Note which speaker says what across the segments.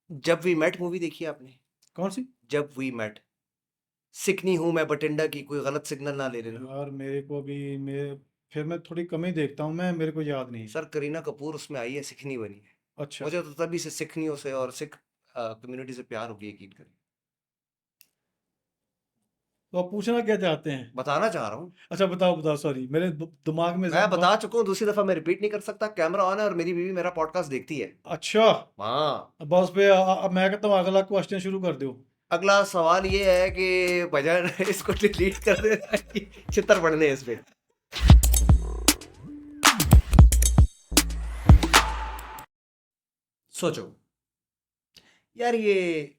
Speaker 1: जब we met movie देखी है आपने?
Speaker 2: कौन सी?
Speaker 1: जब वी मेट। सिकनी हूं मैं बटिंडा की, कोई गलत सिग्नल ना ले लेना।
Speaker 2: यार मेरे को भी मेरे फिर मैं थोड़ी कम ही देखता हूँ, मैं मेरे को याद नहीं।
Speaker 1: सर करीना कपूर उसमें आई है, सिखनी बनी है।
Speaker 2: अच्छा,
Speaker 1: मुझे तो तभी से सिखनियों से और सिख कम्युनिटी से प्यार हो गया, यकीन करें।
Speaker 2: तो आप पूछना क्या चाहते हैं?
Speaker 1: बताना चाह रहा हूँ।
Speaker 2: अच्छा, बताओ बताओ, सॉरी मेरे दिमाग में
Speaker 1: मैं बता चुका हूँ, दूसरी दफा मैं रिपीट नहीं कर सकता। कैमरा ऑन है और मेरी बीवी मेरा पॉडकास्ट देखती है।
Speaker 2: अच्छा।
Speaker 1: हाँ।
Speaker 2: बस पे अब मैं कहता हूँ अगला क्वेश्चन शुरू कर दो।
Speaker 1: अगला सवाल ये है कि भजन इसको डिलीट कर देना कि चित्तर पड़ने इस पे। सोचो यार, ये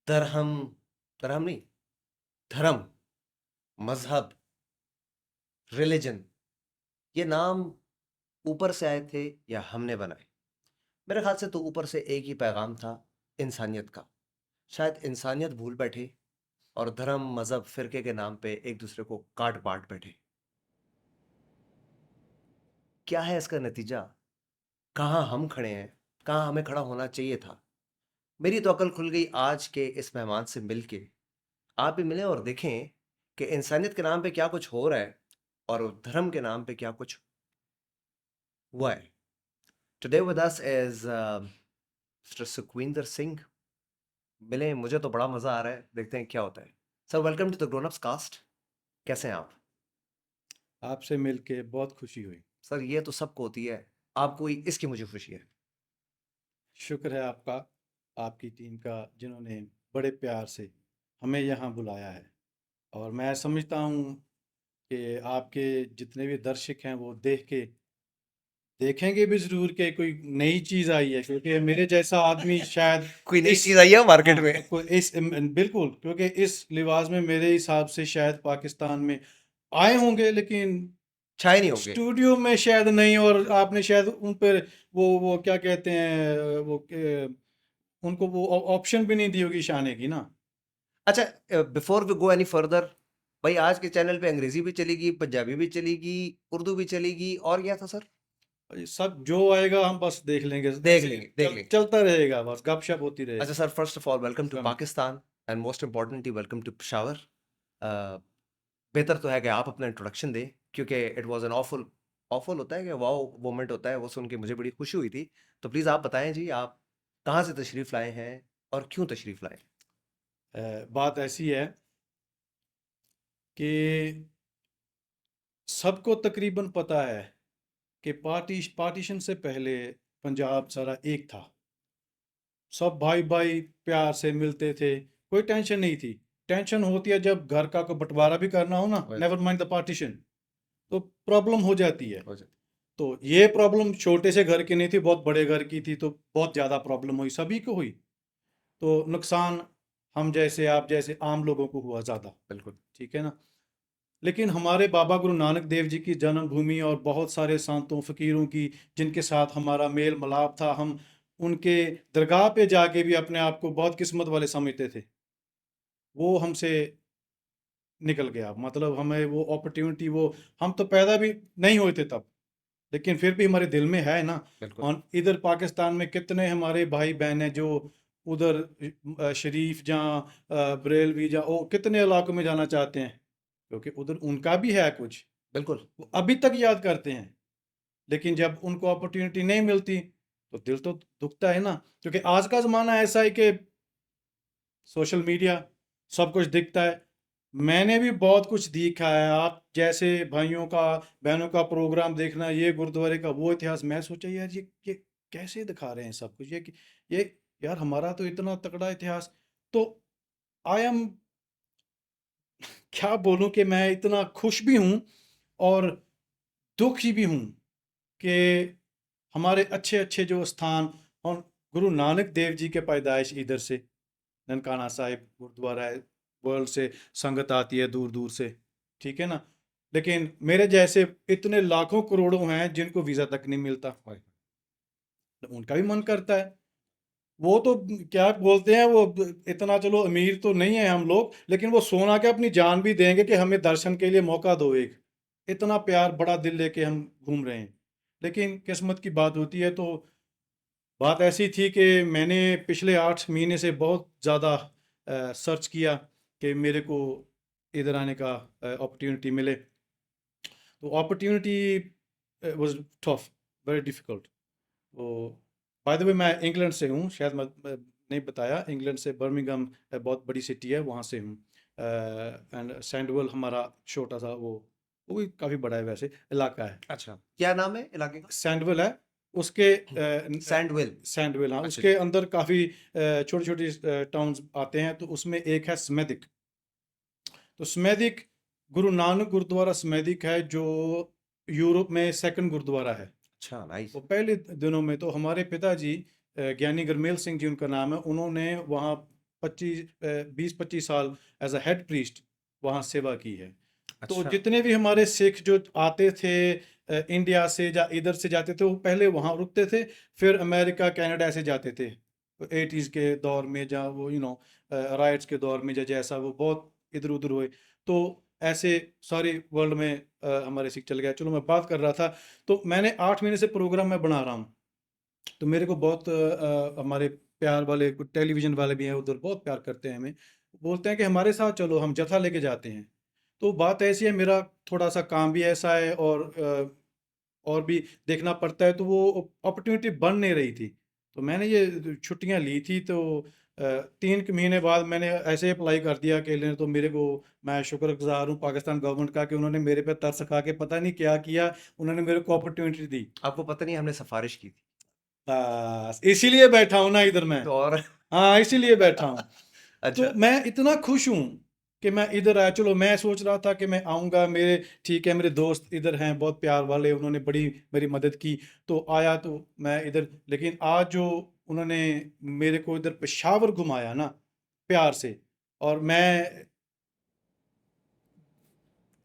Speaker 1: दरहम, दरहम नहीं, धर्म, मजहब, रिलीजन, ये नाम ऊपर से आए थे या हमने बनाए? मेरे ख्याल से तो ऊपर से एक ही पैगाम था, इंसानियत का। शायद इंसानियत भूल बैठे और धर्म मजहब फिरके के नाम पे एक दूसरे को काट बांट बैठे। क्या है इसका नतीजा? कहाँ हम खड़े हैं, कहाँ हमें खड़ा होना चाहिए था? मेरी तो अकल खुल गई आज के इस मेहमान से मिलके। आप भी मिलें और देखें कि इंसानियत के नाम पे क्या कुछ हो रहा है और धर्म के नाम पे क्या कुछ हुआ है। Today with us is mister Sukhwinder Singh. मिले, मुझे तो बड़ा मजा आ रहा है, देखते हैं क्या होता है। Sir welcome to the grown ups cast. कैसे हैं आप?
Speaker 2: आपसे मिलके बहुत खुशी हुई।
Speaker 1: सर ये तो सबको होती है, आपको ही इसकी मुझे खुशी है।
Speaker 2: शुक्र है आपका, आपकी टीम का, जिन्होंने बड़े प्यार से हमें यहाँ बुलाया है। और मैं समझता हूँ कि आपके जितने भी दर्शक हैं वो देख के देखेंगे भी ज़रूर कि कोई नई चीज़ आई है, क्योंकि मेरे जैसा आदमी शायद
Speaker 1: कोई नई
Speaker 2: इस
Speaker 1: चीज आई है मार्केट
Speaker 2: हाँ,
Speaker 1: में?
Speaker 2: कोई इस बिल्कुल, क्योंकि इस लिबास में मेरे हिसाब से शायद पाकिस्तान में आए होंगे, लेकिन
Speaker 1: छाए नहीं होंगे।
Speaker 2: स्टूडियो में शायद नहीं। और आपने शायद उन पर वो क्या कहते हैं उनको वो ऑप्शन भी नहीं दी होगी शाने की ना।
Speaker 1: अच्छा, before we go any further, भाई आज के चैनल पे अंग्रेजी भी चलेगी, पंजाबी भी चलेगी, उर्दू भी चलेगी, और क्या था सर?
Speaker 2: ये सब जो आएगा हम बस देख लेंगे,
Speaker 1: देख
Speaker 2: ऐसे
Speaker 1: लेंगे देख लेंगे।
Speaker 2: चलता रहेगा, बस गपशप होती
Speaker 1: अच्छा
Speaker 2: रहेगी।
Speaker 1: Sir, first of all welcome to
Speaker 2: welcome.
Speaker 1: Pakistan and most importantly welcome to Peshawar. बेहतर तो है कि आप अपना इंट्रोडक्शन दें, क्योंकि it was an awful, awful होता है कि वाओ मोमेंट होता है, वो सुन के मुझे बड़ी खुशी हुई थी। तो प्लीज़ आप बताएं जी, आप कहाँ से तशरीफ़ लाए हैं और क्यों तशरीफ़ लाए?
Speaker 2: बात ऐसी है कि सबको तकरीबन पता है कि पार्टीशन से पहले पंजाब सारा एक था। सब भाई भाई प्यार से मिलते थे, कोई टेंशन नहीं थी। टेंशन होती है जब घर का कोई बंटवारा भी करना हो ना, नेवर माइंड द पार्टीशन, तो प्रॉब्लम हो जाती है।
Speaker 1: हो जाए।
Speaker 2: तो ये प्रॉब्लम छोटे से घर की नहीं थी, बहुत बड़े घर की थी, तो बहुत ज़्यादा प्रॉब्लम हुई, सभी को हुई। तो नुकसान हम जैसे आप जैसे आम लोगों को हुआ ज़्यादा।
Speaker 1: बिल्कुल।
Speaker 2: ठीक है ना। लेकिन हमारे बाबा गुरु नानक देव जी की जन्मभूमि और बहुत सारे संतों फकीरों की, जिनके साथ हमारा मेल मिलाप था, हम उनके दरगाह पे जाके भी अपने आप को बहुत किस्मत वाले समझते थे। वो हमसे निकल गया, मतलब हमें वो अपॉर्चुनिटी, वो हम तो पैदा भी नहीं हुए थे तब, लेकिन फिर भी हमारे दिल में है ना।
Speaker 1: बिल्कुल।
Speaker 2: और इधर पाकिस्तान में कितने हमारे भाई बहन हैं जो उधर शरीफ जहाँ, बरेलवी जहाँ, वो कितने इलाकों में जाना चाहते हैं, क्योंकि उधर उनका भी है कुछ,
Speaker 1: बिल्कुल।
Speaker 2: वो अभी तक याद करते हैं। लेकिन जब उनको अपॉर्चुनिटी नहीं मिलती तो दिल तो दुखता है ना। क्योंकि आज का ज़माना ऐसा है कि सोशल मीडिया, सब कुछ दिखता है। मैंने भी बहुत कुछ देखा है, आप जैसे भाइयों का, बहनों का प्रोग्राम देखना, ये गुरुद्वारे का वो इतिहास, मैं सोचा यार ये कैसे दिखा रहे हैं सब कुछ, ये यार हमारा तो इतना तगड़ा इतिहास। तो आई एम, क्या बोलूं कि मैं इतना खुश भी हूं और दुखी भी हूं कि हमारे अच्छे अच्छे जो स्थान, और गुरु नानक देव जी के पैदाइश इधर से, ननकाना साहिब गुरुद्वारा है, वर्ल्ड से संगत आती है दूर दूर से। ठीक है ना। लेकिन मेरे जैसे इतने लाखों करोड़ों हैं जिनको वीज़ा तक नहीं मिलता, तो उनका भी मन करता है। वो तो क्या बोलते हैं, वो इतना चलो अमीर तो नहीं है हम लोग, लेकिन वो सोना के अपनी जान भी देंगे कि हमें दर्शन के लिए मौका दो एक। इतना प्यार बड़ा दिल लेके हम घूम रहे हैं। लेकिन किस्मत की बात होती है, तो बात ऐसी थी कि मैंने पिछले 8 महीने से बहुत ज़्यादा सर्च किया कि मेरे को इधर आने का अपॉर्चुनिटी मिले। तो opportunity was tough, very difficult. तो बाय द वे मैं इंग्लैंड से हूँ, शायद मैं नहीं बताया, इंग्लैंड से बर्मिंघम बहुत बड़ी सिटी है, वहाँ से हूँ। एंड सैंडवेल हमारा छोटा सा वो भी काफ़ी बड़ा है वैसे इलाका है।
Speaker 1: अच्छा, क्या नाम है इलाके का?
Speaker 2: सैंडविल है उसके
Speaker 1: सैंडविल।
Speaker 2: सैंडविल, हाँ,
Speaker 1: अच्छा
Speaker 2: उसके
Speaker 1: जी।
Speaker 2: अंदर काफ़ी छोटी छोटी टाउन्स आते हैं, तो उसमें एक है स्मेदिक। तो स्मेदिक गुरु नानक गुरुद्वारा स्मेदिक है, जो यूरोप में सेकंड गुरुद्वारा है।
Speaker 1: अच्छा, नाइस।
Speaker 2: तो पहले दिनों में तो हमारे पिताजी ज्ञानी गरमेल सिंह जी उनका नाम है, उन्होंने वहाँ 20-25 साल एज अ हेड प्रीस्ट वहाँ सेवा की है। तो
Speaker 1: अच्छा।
Speaker 2: जितने भी हमारे सिख जो आते थे इंडिया से या इधर से जाते थे, वो पहले वहाँ रुकते थे, फिर अमेरिका कनाडा ऐसे जाते थे 80s के दौर में, जहाँ वो राइट्स के दौर में, जैसा वो बहुत इधर उधर हुए। तो ऐसे सारी वर्ल्ड में हमारे सिख चल गया। चलो, मैं बात कर रहा था, तो मैंने 8 महीने से प्रोग्राम मैं बना रहा हूँ। तो मेरे को बहुत हमारे प्यार वाले कुछ टेलीविज़न वाले भी हैं उधर, बहुत प्यार करते हैं हमें। बोलते हैं कि हमारे साथ चलो, हम जत्था लेके जाते हैं। तो बात ऐसी है, मेरा थोड़ा-सा काम भी ऐसा है और भी देखना पड़ता है, तो वो अपॉर्च्युनिटी बन नहीं रही थी। तो मैंने ये छुट्टियाँ ली थी, तो 3 के महीने बाद मैंने ऐसे अप्लाई कर दिया अकेले। तो मेरे को, मैं शुक्रगुज़ार हूँ पाकिस्तान गवर्नमेंट का कि उन्होंने मेरे पे तरस खा के पता नहीं क्या किया, उन्होंने मेरे को अपॉर्च्युनिटी दी।
Speaker 1: आपको पता नहीं हमने सिफारिश की थी
Speaker 2: बस इसीलिए बैठा हूँ ना इधर मैं।
Speaker 1: तो और
Speaker 2: हाँ, इसीलिए बैठा हूँ। तो
Speaker 1: अच्छा।
Speaker 2: मैं इतना खुश हूँ कि मैं इधर आया। चलो, मैं सोच रहा था कि मैं आऊँगा, मेरे ठीक है, मेरे दोस्त इधर हैं बहुत प्यार वाले, उन्होंने बड़ी मेरी मदद की, तो आया तो मैं इधर। लेकिन आज जो उन्होंने मेरे को इधर पेशावर घुमाया ना प्यार से, और मैं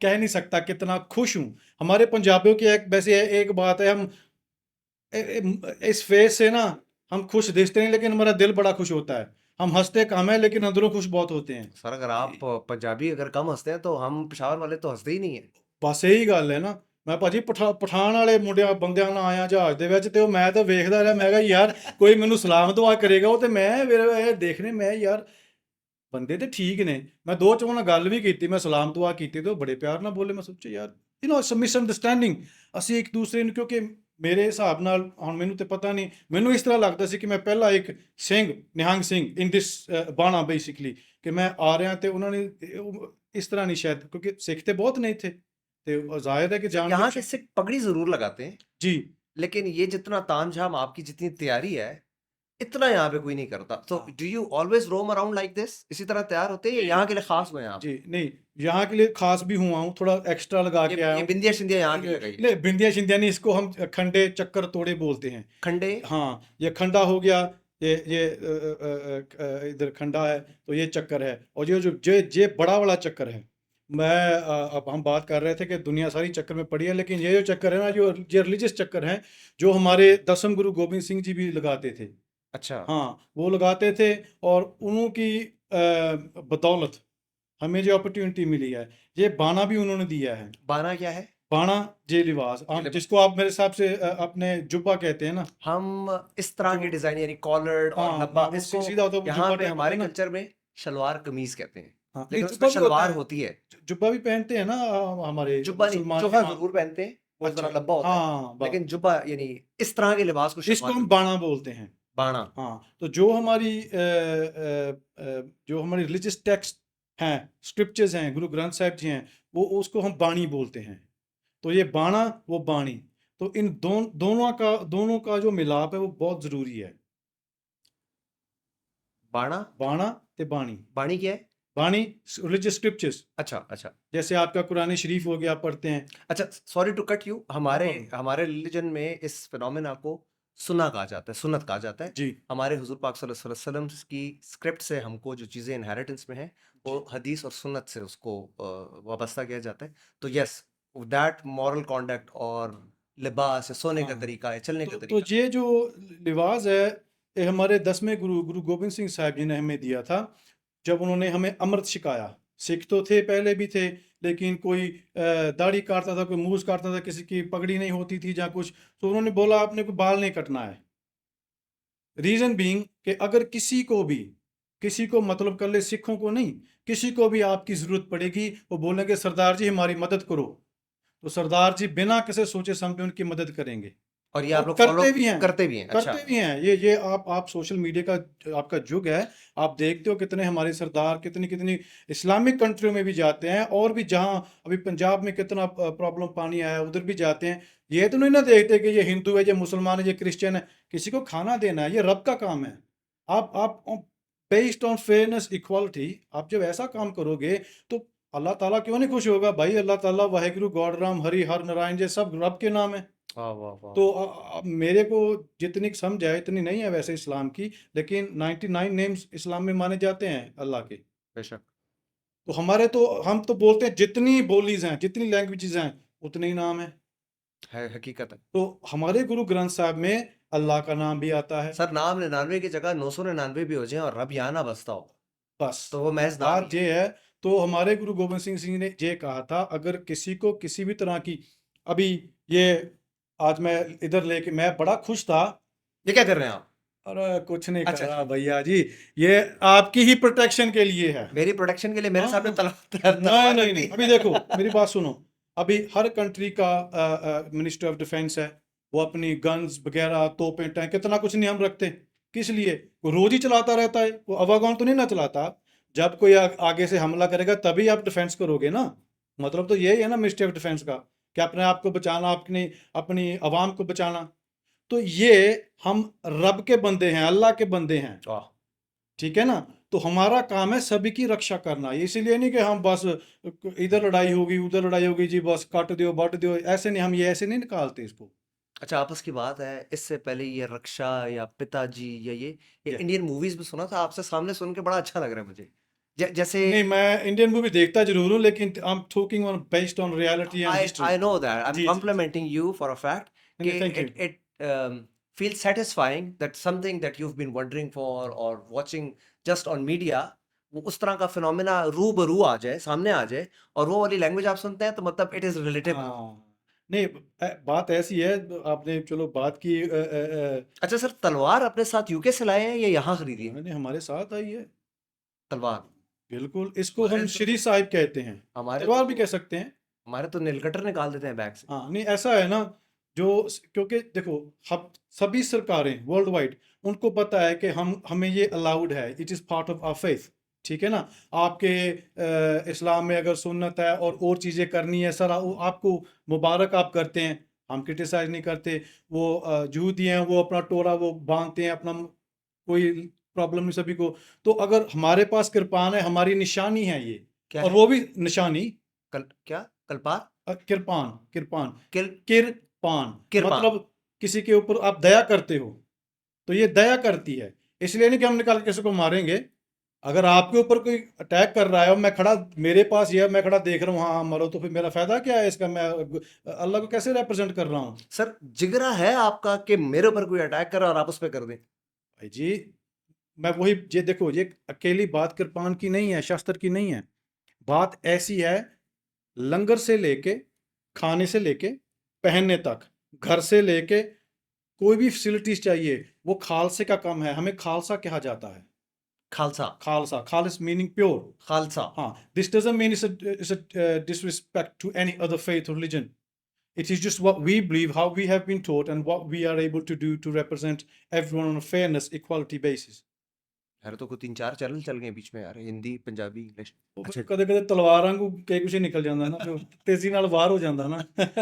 Speaker 2: कह नहीं सकता कितना खुश हूँ। हमारे पंजाबियों की एक वैसे एक बात है, हम इस फेस से ना हम खुश दिखते नहीं, लेकिन हमारा दिल बड़ा खुश होता है। हम हंसते कम है, लेकिन अंदरों खुश बहुत होते हैं।
Speaker 1: सर, अगर आप पंजाबी अगर कम हंसते हैं तो हम पेशावर वाले तो हंसते ही नहीं है।
Speaker 2: बस ਇਹੀ ਗੱਲ ਹੈ ਨਾ। ਮੈਂ ਭਾਜੀ ਪਠਾਨ ਵਾਲੇ ਬੰਦਿਆਂ ਨਾਲ ਆਇਆ ਜਹਾਜ਼ ਦੇ ਵਿੱਚ, ਤੇ ਉਹ ਮੈਂ ਤਾਂ ਵੇਖਦਾ ਰਿਹਾ, ਮੈਂ ਕਿਹਾ ਯਾਰ ਕੋਈ ਮੈਨੂੰ ਸਲਾਮ ਦੁਆ ਕਰੇਗਾ, ਉਹ ਤੇ ਮੈਂ ਫਿਰ ਇਹ ਦੇਖਣੇ, ਮੈਂ ਯਾਰ ਬੰਦੇ ਤੇ ਠੀਕ ਨੇ। ਮੈਂ ਦੋ ਚੋਂ ਨਾਲ ਗੱਲ ਵੀ ਕੀਤੀ, ਮੈਂ ਸਲਾਮ ਦੁਆ ਕੀਤੀ, ਤੇ ਉਹ ਬੜੇ ਪਿਆਰ ਨਾਲ ਬੋਲੇ। ਮੈਂ ਸੋਚਿਆ ਯਾਰ ਮਿਸਅੰਡਰਸਟੈਂਡਿੰਗ ਅਸੀਂ ਇੱਕ ਦੂਸਰੇ ਨੂੰ, ਕਿਉਂਕਿ ਮੇਰੇ ਹਿਸਾਬ ਨਾਲ ਹੁਣ ਮੈਨੂੰ ਤੇ ਪਤਾ ਨਹੀਂ, ਮੈਨੂੰ ਇਸ ਤਰ੍ਹਾਂ ਲੱਗਦਾ ਸੀ ਕਿ ਮੈਂ ਪਹਿਲਾਂ ਇੱਕ ਸਿੰਘ ਨਿਹੰਗ ਸਿੰਘ ਇਨ ਦਿਸ ਬਾਣਾ ਬੇਸਿਕਲੀ, ਕਿ ਮੈਂ ਆ ਰਿਹਾ, ਤੇ ਉਹਨਾਂ ਨੇ ਇਸ ਤਰ੍ਹਾਂ ਨਹੀਂ ਸ਼ਾਇਦ, ਕਿਉਂਕਿ ਸਿੱਖ ਤੇ बहुत ਨੇ ਇੱਥੇ, ਤੇ ਜ਼ਾहिर है कि
Speaker 1: यहाँ
Speaker 2: जानबूझ
Speaker 1: के सिख पगड़ी जरूर लगाते हैं,
Speaker 2: जी।
Speaker 1: लेकिन ये जितना तामझाम आपकी जितनी तैयारी है इतना यहाँ पे कोई नहीं करता। तो
Speaker 2: हाँ।
Speaker 1: Do you always roam around like this, इसी तरह तैयार होते हैं या यहाँ के लिए खास हुए हैं आप?
Speaker 2: जी, नहीं, यहाँ के लिए खास भी हुआ हूँ, थोड़ा एक्स्ट्रा लगा के आया
Speaker 1: ये
Speaker 2: हूँ।
Speaker 1: बिंदिया शिंदिया यहाँ की लगाई है।
Speaker 2: नहीं, बिंदिया शिंदिया नहीं, इसको हम खंडे चक्कर तोड़े बोलते हैं।
Speaker 1: खंडे।
Speaker 2: हाँ, ये खंडा हो गया, ये इधर खंडा है, तो ये चक्कर है, और ये जो ये बड़ा वाला चक्कर है। मैं अब हम बात कर रहे थे कि दुनिया सारी चक्कर में पड़ी है, लेकिन ये जो चक्कर है ना, जो ये रिलीजियस चक्कर है, जो हमारे 10वें गुरु गोबिंद सिंह जी भी लगाते थे।
Speaker 1: अच्छा।
Speaker 2: हाँ, वो लगाते थे, और उन्हों की बदौलत हमें जो अपॉर्चुनिटी मिली है, ये बाना भी उन्होंने दिया है।
Speaker 1: बाना क्या है?
Speaker 2: बाना जे लिबास,
Speaker 1: ये लिबास।
Speaker 2: जिसको आप मेरे हिसाब से अपने जुब्बा कहते हैं ना।
Speaker 1: हम इस तरह
Speaker 2: जो
Speaker 1: की डिजाइन यानी कॉलर्ड और
Speaker 2: हाँ,
Speaker 1: लब्बा,
Speaker 2: वो
Speaker 1: इसको
Speaker 2: सीधा होता है, वो
Speaker 1: यहाँ
Speaker 2: जुब्बा
Speaker 1: पे
Speaker 2: टाइप होता
Speaker 1: हमारे
Speaker 2: है ना।
Speaker 1: कल्चर में शलवार कमीज कहते हैं,
Speaker 2: हाँ, नहीं,
Speaker 1: लेकिन उसमें
Speaker 2: जुब्बा भी होता
Speaker 1: शलवार
Speaker 2: है।
Speaker 1: होती है।
Speaker 2: जुब्बा भी पहनते हैं ना हमारे
Speaker 1: जुब्बा नहीं,
Speaker 2: मुसलमान।
Speaker 1: चोखा
Speaker 2: हाँ,
Speaker 1: जरूर पहनते हैं, वो
Speaker 2: अच्छा,
Speaker 1: जरा लंबा होता है,
Speaker 2: हाँ,
Speaker 1: लेकिन जुब्बा यानी इस तरह के लिबास को
Speaker 2: इसको
Speaker 1: शलवार
Speaker 2: हम
Speaker 1: कमीज।
Speaker 2: बाना बोलते हैं।
Speaker 1: बाणा।
Speaker 2: हाँ, तो जो हमारी रिलीजियस टेक्स्ट हैं, स्क्रिप्चर्स हैं, गुरु ग्रंथ साहिब जी हैं, वो उसको हम बाणी बोलते हैं। तो ये बाणा, वो बाणी, तो इन दोनों का जो मिलाप है वो बहुत ज़रूरी है।
Speaker 1: बाणा।
Speaker 2: बाणा ते बाणी।
Speaker 1: बाणी क्या है?
Speaker 2: बाणी रिलीजियस स्क्रिप्चर्स,
Speaker 1: अच्छा अच्छा।
Speaker 2: जैसे आपका कुरान शरीफ हो गया, आप पढ़ते हैं।
Speaker 1: अच्छा, sorry to cut you,
Speaker 2: no
Speaker 1: हमारे
Speaker 2: प्रॉब्लम।
Speaker 1: हमारे रिलीजन में इस फिनोमेना को सुन्ना कहा जाता है, सुन्नत कहा जाता है।
Speaker 2: जी,
Speaker 1: हमारे हुजूर पाक सल्लल्लाहु अलैहि वसल्लम की स्क्रिप्ट से हमको जो चीज़ें इनहेरिटेंस में हैं वो
Speaker 2: जी,
Speaker 1: हदीस और सुन्नत से उसको वाबस्ता किया जाता है। तो यस, दैट मॉरल कॉन्डक्ट और लिबास या सोने का
Speaker 2: हाँ।
Speaker 1: तरीका है, चलने का
Speaker 2: तो
Speaker 1: तरीका।
Speaker 2: ये जो लिबास है, ये हमारे 10वें गुरु गुरु गोबिंद सिंह साहिब जी ने हमें दिया था, जब उन्होंने हमें अमृत छिकाया। सिख तो थे, पहले भी थे, लेकिन कोई दाढ़ी काटता था, कोई मूछ काटता था, किसी की पगड़ी नहीं होती थी या कुछ, तो उन्होंने बोला आपने कोई बाल नहीं कटना है। रीजन बीइंग कि अगर किसी को मतलब कर ले, सिखों को नहीं, किसी को भी आपकी जरूरत पड़ेगी, वो बोलेंगे सरदार जी हमारी मदद करो, तो सरदार जी बिना किसी सोचे समझे उनकी मदद करेंगे
Speaker 1: और ये आप
Speaker 2: और
Speaker 1: लोग फॉलो
Speaker 2: करते भी हैं।
Speaker 1: करते भी हैं? अच्छा।
Speaker 2: करते भी हैं। ये आप सोशल मीडिया का आपका युग है, आप देखते हो कितने हमारे सरदार कितनी कितनी इस्लामिक कंट्रियों में भी जाते हैं, और भी जहाँ अभी पंजाब में कितना प्रॉब्लम पानी आया है उधर भी जाते हैं। ये तो नहीं ना देखते कि ये हिंदू है, ये मुसलमान है, ये क्रिश्चियन है, किसी को खाना देना है, ये रब का काम है। आप बेस्ड ऑन फेयरनेस इक्वालिटी आप जब ऐसा काम करोगे तो अल्लाह ताला क्यों नहीं खुश होगा भाई? अल्लाह ताला वाहेगुरु गॉड राम हरि हर नारायण, ये सब रब के नाम है।
Speaker 1: वाह वाह वाह।
Speaker 2: तो मेरे को जितनी समझ है इतनी नहीं है वैसे इस्लाम की, लेकिन 99 नेम्स इस्लाम में माने जाते हैं अल्लाह के।
Speaker 1: बेशक।
Speaker 2: तो हम तो बोलते हैं जितनी बोलीज हैं, जितनी लैंग्वेजेस हैं, उतने ही नाम है।
Speaker 1: है, हकीकत है।
Speaker 2: तो हमारे गुरु ग्रंथ साहब में अल्लाह का नाम भी आता है।
Speaker 1: सर नाम 99 की जगह 999 भी हो जाए और रब यहाँ ना बसता हो,
Speaker 2: बस
Speaker 1: तो वो महज नाम ही
Speaker 2: बात
Speaker 1: है।
Speaker 2: ये है। तो हमारे गुरु गोविंद सिंह ने ये कहा था, अगर किसी को किसी भी तरह की, अभी ये आज मैं इधर लेके मैं बड़ा खुश था।
Speaker 1: ये क्या कर रहे हैं आप?
Speaker 2: अरे कुछ नहीं कर
Speaker 1: अच्छा,
Speaker 2: रहा भैया जी, ये आपकी ही प्रोटेक्शन के लिए है।
Speaker 1: मेरी प्रोटेक्शन के लिए मेरे
Speaker 2: हाँ
Speaker 1: सामने
Speaker 2: हाँ। नहीं
Speaker 1: तलवार
Speaker 2: नहीं
Speaker 1: रख दी
Speaker 2: नहीं, अभी देखो मेरी बात सुनो। अभी हर कंट्री का मिनिस्टर ऑफ डिफेंस है, वो अपनी गन्स वगैरह तोपें टैंक कितना कुछ नहीं हम रखते। किस लिए? वो रोज ही चलाता रहता है, वो अवागौन तो नहीं ना चलाता। जब कोई आगे से हमला करेगा तभी आप डिफेंस करोगे ना। मतलब तो यही है ना मिनिस्ट्री ऑफ डिफेंस का, कि अपने आप को बचाना, अपनी अपनी आवाम को बचाना। तो ये हम रब के बंदे हैं, अल्लाह के बंदे हैं,
Speaker 1: वाह।
Speaker 2: ठीक है ना। तो हमारा काम है सभी की रक्षा करना, इसीलिए नहीं कि हम बस इधर लड़ाई होगी उधर लड़ाई होगी जी बस काट दियो बट दियो, ऐसे नहीं, हम ये ऐसे नहीं निकालते इसको।
Speaker 1: अच्छा, आपस की बात है, इससे पहले ये रक्षा या पिताजी या ये
Speaker 2: ये
Speaker 1: इंडियन मूवीज में सुना था, आपसे सामने सुन के बड़ा अच्छा लग रहा है मुझे। जैसे
Speaker 2: नहीं, मैं इंडियन मूवी देखता जरूर हूँ, लेकिन I am talking on based on reality and
Speaker 1: I
Speaker 2: history.
Speaker 1: I know that. I'm
Speaker 2: जी जी जी।
Speaker 1: complimenting you for a fact
Speaker 2: नहीं,
Speaker 1: कि
Speaker 2: thank you.
Speaker 1: it feels satisfying that something that you've been wondering for or watching just on media, वो उस तरह का phenomena रूबरू आ जाए, सामने आ जाए, और वो वाली लैंग्वेज आप सुनते हैं तो मतलब इट इज रिलेटेबल।
Speaker 2: हाँ नहीं, बात ऐसी है, आपने चलो बात की
Speaker 1: अच्छा सर, तलवार अपने साथ यूके से लाए हैं या यहाँ खरीदी है?
Speaker 2: नहीं, हमारे साथ आई है।
Speaker 1: तलवार।
Speaker 2: बिल्कुल, इसको
Speaker 1: हमारे
Speaker 2: हम
Speaker 1: तो
Speaker 2: श्री साहिब कहते हैं,
Speaker 1: हमारे
Speaker 2: तलवार भी
Speaker 1: तो
Speaker 2: कह सकते हैं।
Speaker 1: हमारे तो नीलकंठ निकाल देते हैं बैग से।
Speaker 2: हाँ नहीं, ऐसा है ना, क्योंकि देखो, हम सभी सरकारें वर्ल्ड वाइड, उनको पता है कि हमें ये अलाउड है, it is part of our faith, ठीक है ना। आपके इस्लाम में अगर सुन्नत है और चीज़ें करनी है सर, आपको मुबारक आप करते हैं, हम क्रिटिसाइज नहीं करते। वो यहूदी हैं, वो अपना टोरा वो बांधते हैं अपना, कोई प्रॉब्लम नहीं सभी को। तो अगर हमारे पास कृपान है, हमारी निशानी है ये,
Speaker 1: क्या
Speaker 2: और
Speaker 1: है?
Speaker 2: वो भी निशानी
Speaker 1: क्या कलपार?
Speaker 2: किरपान, किरपान,
Speaker 1: किल
Speaker 2: किरपान
Speaker 1: किरपान।
Speaker 2: मतलब किसी के ऊपर आप दया करते हो, तो ये दया करती है। इसलिए नहीं कि हम निकाल के किसी को मारेंगे। अगर आपके ऊपर कोई अटैक कर रहा है और मैं खड़ा, मेरे पास ये है, मैं खड़ा देख रहा हूँ, हाँ हाँ मरो, तो फिर मेरा फायदा क्या है इसका? मैं अल्लाह को कैसे रिप्रेजेंट कर रहा हूँ?
Speaker 1: सर जिगरा है आपका कि मेरे ऊपर कोई अटैक कर रहा है और आप उस पर कर दें?
Speaker 2: भाई जी, मैं वही, ये देखो, ये अकेली बात कृपान की नहीं है, शास्त्र की नहीं है। बात ऐसी है, लंगर से लेके, खाने से लेके, पहनने तक, घर से लेके, कोई भी फैसिलिटीज चाहिए, वो खालसे का काम है, हमें खालसा कहा जाता है।
Speaker 1: खालसा।
Speaker 2: खालसा, खालिस मीनिंग प्योर।
Speaker 1: खालसा।
Speaker 2: हाँ, this doesn't mean it's a disrespect to any other faith or religion. It is just what we believe, how we have been taught, and what we are able to do to represent everyone on a fairness, equality basis.
Speaker 1: यार तो कोई 3-4 channel चल गए बीच में यार, Hindi Punjabi English.
Speaker 2: ਉਹ ਫਿਰ
Speaker 1: अच्छा।
Speaker 2: ਕਦੇ ਕਦੇ ਤਲਵਾਰਾਂ ਵਾਂਗੂ ਕਈ ਕੁਛ ਹੀ ਨਿਕਲ ਜਾਂਦਾ ਨਾ, ਫਿਰ ਤੇਜ਼ੀ ਨਾਲ ਵਾਰ ਹੋ ਜਾਂਦਾ ਨਾ।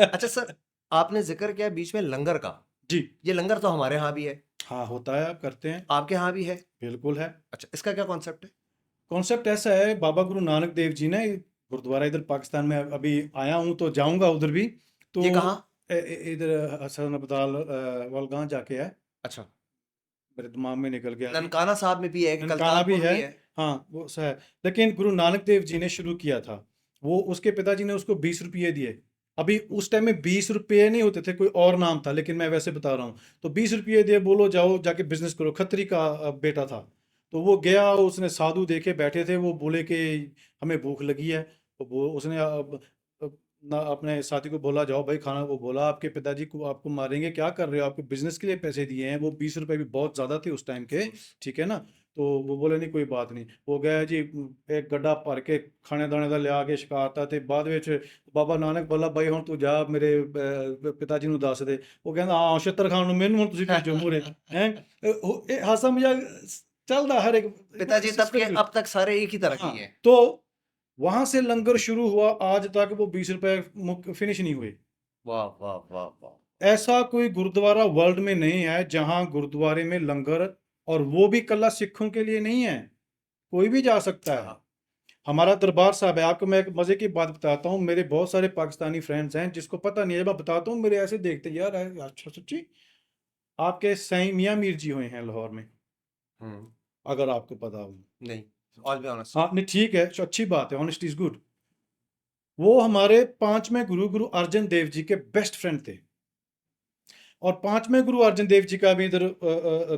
Speaker 1: अच्छा सर, आपने जिक्र किया बीच में लंगर का।
Speaker 2: जी।
Speaker 1: ये लंगर तो हमारे यहाँ भी है,
Speaker 2: हाँ, होता है, आप करते हैं।
Speaker 1: आपके यहाँ भी है।
Speaker 2: बिल्कुल है।
Speaker 1: अच्छा, इसका क्या कॉन्सेप्ट है?
Speaker 2: कॉन्सेप्ट ऐसा है, बाबा गुरु नानक देव जी ने गुरुद्वारा इधर पाकिस्तान में, अभी आया हूँ तो जाऊंगा उधर भी। तो
Speaker 1: ये कहाँ?
Speaker 2: इधर हसन अब्दाल वलगां जाके है,
Speaker 1: अच्छा,
Speaker 2: मेरे दिमाग में निकल गया अभी।
Speaker 1: ननकाना साहब में भी है,
Speaker 2: ननकाना भी
Speaker 1: करतारपुर
Speaker 2: है,
Speaker 1: भी है।
Speaker 2: हाँ वो है। लेकिन गुरु नानक देव जी ने शुरू किया था, वो उसके पिताजी ने उसको 20 रुपये दिए। अभी उस टाइम में 20 रुपये नहीं होते थे, कोई और नाम था, लेकिन मैं वैसे बता रहा हूँ। तो 20 रुपये दिए, बोलो जाओ जाके बिजनेस करो। खत्री का बेटा था, तो वो गया, उसने साधु देखे बैठे थे, वो बोले कि हमें भूख लगी है। तो वो उसने ना अपने साथी को बोला, जाओ भाई खाना, वो बोला आपके पिताजी को आपको मारेंगे, क्या कर रहे हो, आपको बिजनेस के लिए पैसे दिए हैं, वो 20 रुपए भी बहुत ज़्यादा थे उस टाइम के, ठीक है ना। तो वो बोले नहीं कोई बात नहीं, वो गया जी एक गड्ढा भर के खाने दाने का लिया के शिकारता थे। बाद ਵਿੱਚ ਬਾਬਾ ਨਾਨਕ बोला भाई ਹੁਣ ਤੂੰ ਜਾ ਮੇਰੇ ਪਿਤਾਜੀ ਨੂੰ ਦੱਸ ਦੇ। ਉਹ ਕਹਿੰਦਾ ਹਾਂ ਛਿੱਤਰ ਖਾਣ ਨੂੰ ਮੈਨੂੰ ਹੁਣ ਤੁਸੀਂ ਭੇਜੋ ਮੂਹਰੇ ਹੈ। ਇਹ ਹਾਸਾ ਮਜ਼ਾਕ ਚੱਲਦਾ हर एक
Speaker 1: पिताजी तब के अब तक सारे एक ही तरह
Speaker 2: हाँ,
Speaker 1: की हैं।
Speaker 2: तो वहां से लंगर शुरू हुआ, आज तक वो 20 रुपए फिनिश नहीं हुए।
Speaker 1: वाह वाह वाह वाह।
Speaker 2: ऐसा कोई गुरुद्वारा वर्ल्ड में नहीं है जहां गुरुद्वारे में लंगर, और वो भी कल्ला सिखों के लिए नहीं है, कोई भी जा सकता है।
Speaker 1: हाँ,
Speaker 2: हमारा दरबार साहब है, आपको मैं एक मजे की बात बताता हूँ, मेरे बहुत सारे पाकिस्तानी फ्रेंड्स हैं जिसको पता नहीं है, जब मैं बताता हूँ मेरे ऐसे देखते हैं, यार अच्छा सच्ची, आपके साईं मियां मीर जी हुए हैं लाहौर में,
Speaker 1: हम्म,
Speaker 2: अगर आपको पता हो।
Speaker 1: नहीं, ऑल बी ऑनेस्ट।
Speaker 2: हाँ नहीं ठीक है, तो अच्छी बात है, ऑनेस्ट इज गुड। वो हमारे पांचवें गुरु गुरु अर्जन देव जी के बेस्ट फ्रेंड थे, और पांचवें गुरु अर्जन देव जी का भी इधर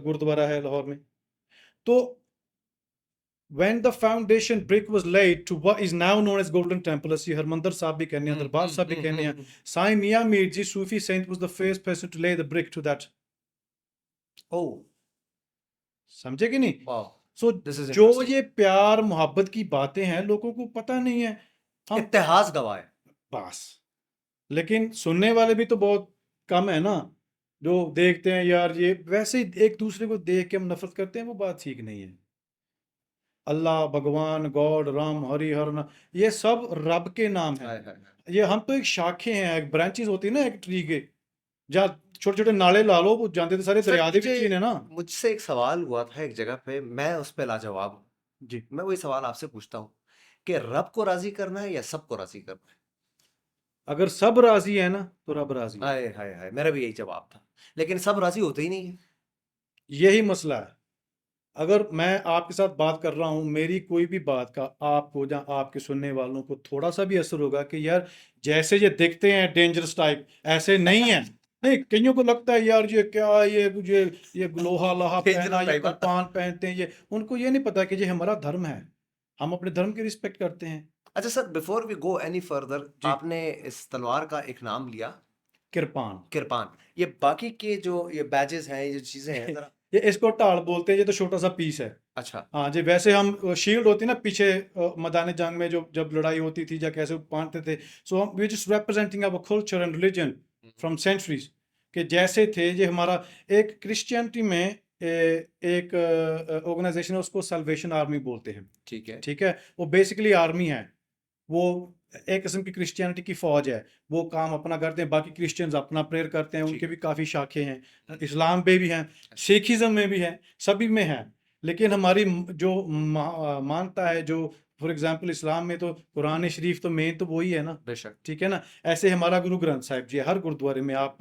Speaker 2: गुरुद्वारा है लाहौर में। तो when the foundation brick was laid to what is now known as Golden Temple, ਅਸੀਂ ਹਰਮੰਦਰ ਸਾਹਿਬ ਵੀ ਕਹਿੰਦੇ ਹਾਂ, ਦਰਬਾਰ ਸਾਹਿਬ ਵੀ ਕਹਿੰਦੇ ਹਾਂ, ਸਾਈਂ Mian Mir ji Sufi saint was the first person to lay the brick to that।
Speaker 1: ओ
Speaker 2: समझे कि नहीं।
Speaker 1: वाह,
Speaker 2: सो
Speaker 1: दिस इज
Speaker 2: जो
Speaker 1: इंटरेस्टिंग।
Speaker 2: ये प्यार मोहब्बत की बातें हैं लोगों को पता नहीं है, हम
Speaker 1: इतिहास गवाह है।
Speaker 2: बस, लेकिन सुनने वाले भी तो बहुत कम है ना, जो देखते हैं यार ये वैसे ही एक दूसरे को देख के हम नफरत करते हैं, वो बात ठीक नहीं है। अल्लाह, भगवान, गॉड, राम, हरि, हर, ये सब रब के नाम है।
Speaker 1: हाय हाय हाय।
Speaker 2: ये हम तो एक शाखे हैं, एक ब्रांचेस होती है ना एक ट्री के, जहाँ छोटे छोटे नाले ला लो, वो जाते थे सारे
Speaker 1: सर
Speaker 2: दरिया दे विच ही ने ना।
Speaker 1: मुझसे एक सवाल हुआ था एक जगह पे, मैं उस पे लाजवाब हूँ।
Speaker 2: जी,
Speaker 1: मैं वही सवाल आपसे पूछता हूँ कि रब को राजी करना है या सबको राजी करना
Speaker 2: अगर सब राजी है ना तो रब राजी
Speaker 1: है?
Speaker 2: है।
Speaker 1: हाय हाय हाय, मेरा भी यही जवाब था, लेकिन सब राजी होते ही नहीं है।
Speaker 2: यही मसला है। अगर मैं आपके साथ बात कर रहा हूँ, मेरी कोई भी बात का आपको या आपके सुनने वालों को थोड़ा सा भी असर होगा कि यार जैसे ये दिखते हैं डेंजरस टाइप, ऐसे नहीं है। नहीं, कईयों को लगता है यार ये क्या, ये लोहा लोहा
Speaker 1: Dangerous
Speaker 2: पहना, ये
Speaker 1: type, हाँ।
Speaker 2: कृपान पहनते हैं, ये उनको ये नहीं पता कि ये हमारा धर्म है, हम अपने धर्म की रिस्पेक्ट करते हैं।
Speaker 1: अच्छा sir, before we go any further,
Speaker 2: जी,
Speaker 1: आपने इस तलवार का एक नाम लिया,
Speaker 2: कृपान।
Speaker 1: किरपान। ये बाकी के जो ये बैजेस हैं, ये जो चीजें हैं जरा।
Speaker 2: ये इसको ढाल बोलते हैं, ये तो छोटा सा पीस है।
Speaker 1: अच्छा।
Speaker 2: हाँ जी, वैसे हम शील्ड होती है ना पीछे मैदान जंग में जो जब लड़ाई होती थी या कैसे बांधते थे, सो हम we just representing our culture and religion from centuries, कि जैसे थे ये हमारा। एक क्रिश्चियनिटी में एक ऑर्गेनाइजेशन है, उसको सल्वेशन आर्मी बोलते हैं,
Speaker 1: ठीक है।
Speaker 2: ठीक है। वो बेसिकली आर्मी है, वो एक किस्म की क्रिश्चियनिटी की फौज है, वो काम अपना करते हैं, बाकी क्रिश्चियंस अपना प्रेयर करते हैं, उनके भी काफ़ी शाखे हैं, इस्लाम पे भी हैं, सिखिज़्म में भी हैं, सभी में हैं। लेकिन हमारी जो मानता है, जो फॉर एग्जांपल इस्लाम में तो कुरान शरीफ तो मेन तो वही है ना,
Speaker 1: बेशक।
Speaker 2: ठीक है ना। ऐसे हमारा गुरु ग्रंथ साहिब जी है, हर गुरुद्वारे में आप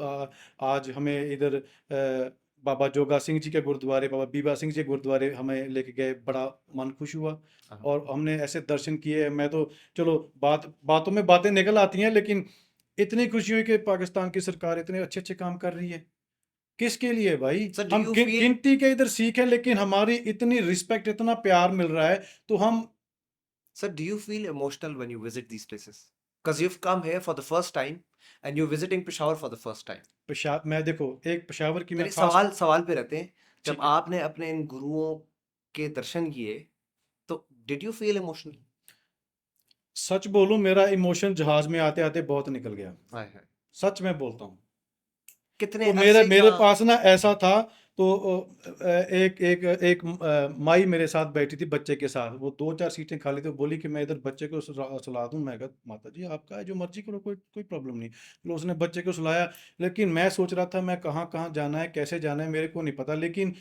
Speaker 2: आज हमें इधर बाबा जोगा सिंह जी के गुरुद्वारे, बाबा बीबा सिंह जी के गुरुद्वारे हमें लेके गए, बड़ा मन खुश हुआ,
Speaker 1: हाँ।
Speaker 2: और हमने ऐसे दर्शन किए। मैं तो चलो बातों में बातें निकल आती हैं, लेकिन इतनी खुशी हुई कि पाकिस्तान की सरकार इतने अच्छे अच्छे काम कर रही है। किसके लिए भाई,
Speaker 1: सर, डू
Speaker 2: हम
Speaker 1: यू फील,
Speaker 2: गिनती के इधर सीख है, लेकिन हमारी इतनी रिस्पेक्ट, इतना प्यार मिल रहा है, तो हम
Speaker 1: sir do you feel emotional when you visit these places? Because you've come here for the first time and you're visiting Peshawar for the first time.
Speaker 2: मैं देखो एक पेशावर की मैं
Speaker 1: मेरे
Speaker 2: खास,
Speaker 1: सवाल पे रहते हैं, जब
Speaker 2: ठीक है।
Speaker 1: आपने अपने इन गुरुओं के दर्शन किए तो डिड यू फील इमोशनल?
Speaker 2: सच बोलूं, मेरा इमोशन जहाज में आते आते बहुत निकल गया,
Speaker 1: हाय हाय।
Speaker 2: सच में बोलता हूँ।
Speaker 1: कितने
Speaker 2: तो मेरे
Speaker 1: अरसे
Speaker 2: मेरे
Speaker 1: का?
Speaker 2: पास ना ऐसा था, तो एक एक एक माई मेरे साथ बैठी थी बच्चे के साथ, वो 2-4 सीटें खाली थी, वो बोली कि मैं इधर बच्चे को सुला दूं। मैं कहा माता जी आपका है, जो मर्जी करो, कोई कोई प्रॉब्लम नहीं। फिर उसने बच्चे को सुलाया, लेकिन मैं सोच रहा था मैं कहाँ कहाँ जाना है, कैसे जाना है, मेरे को नहीं पता। लेकिन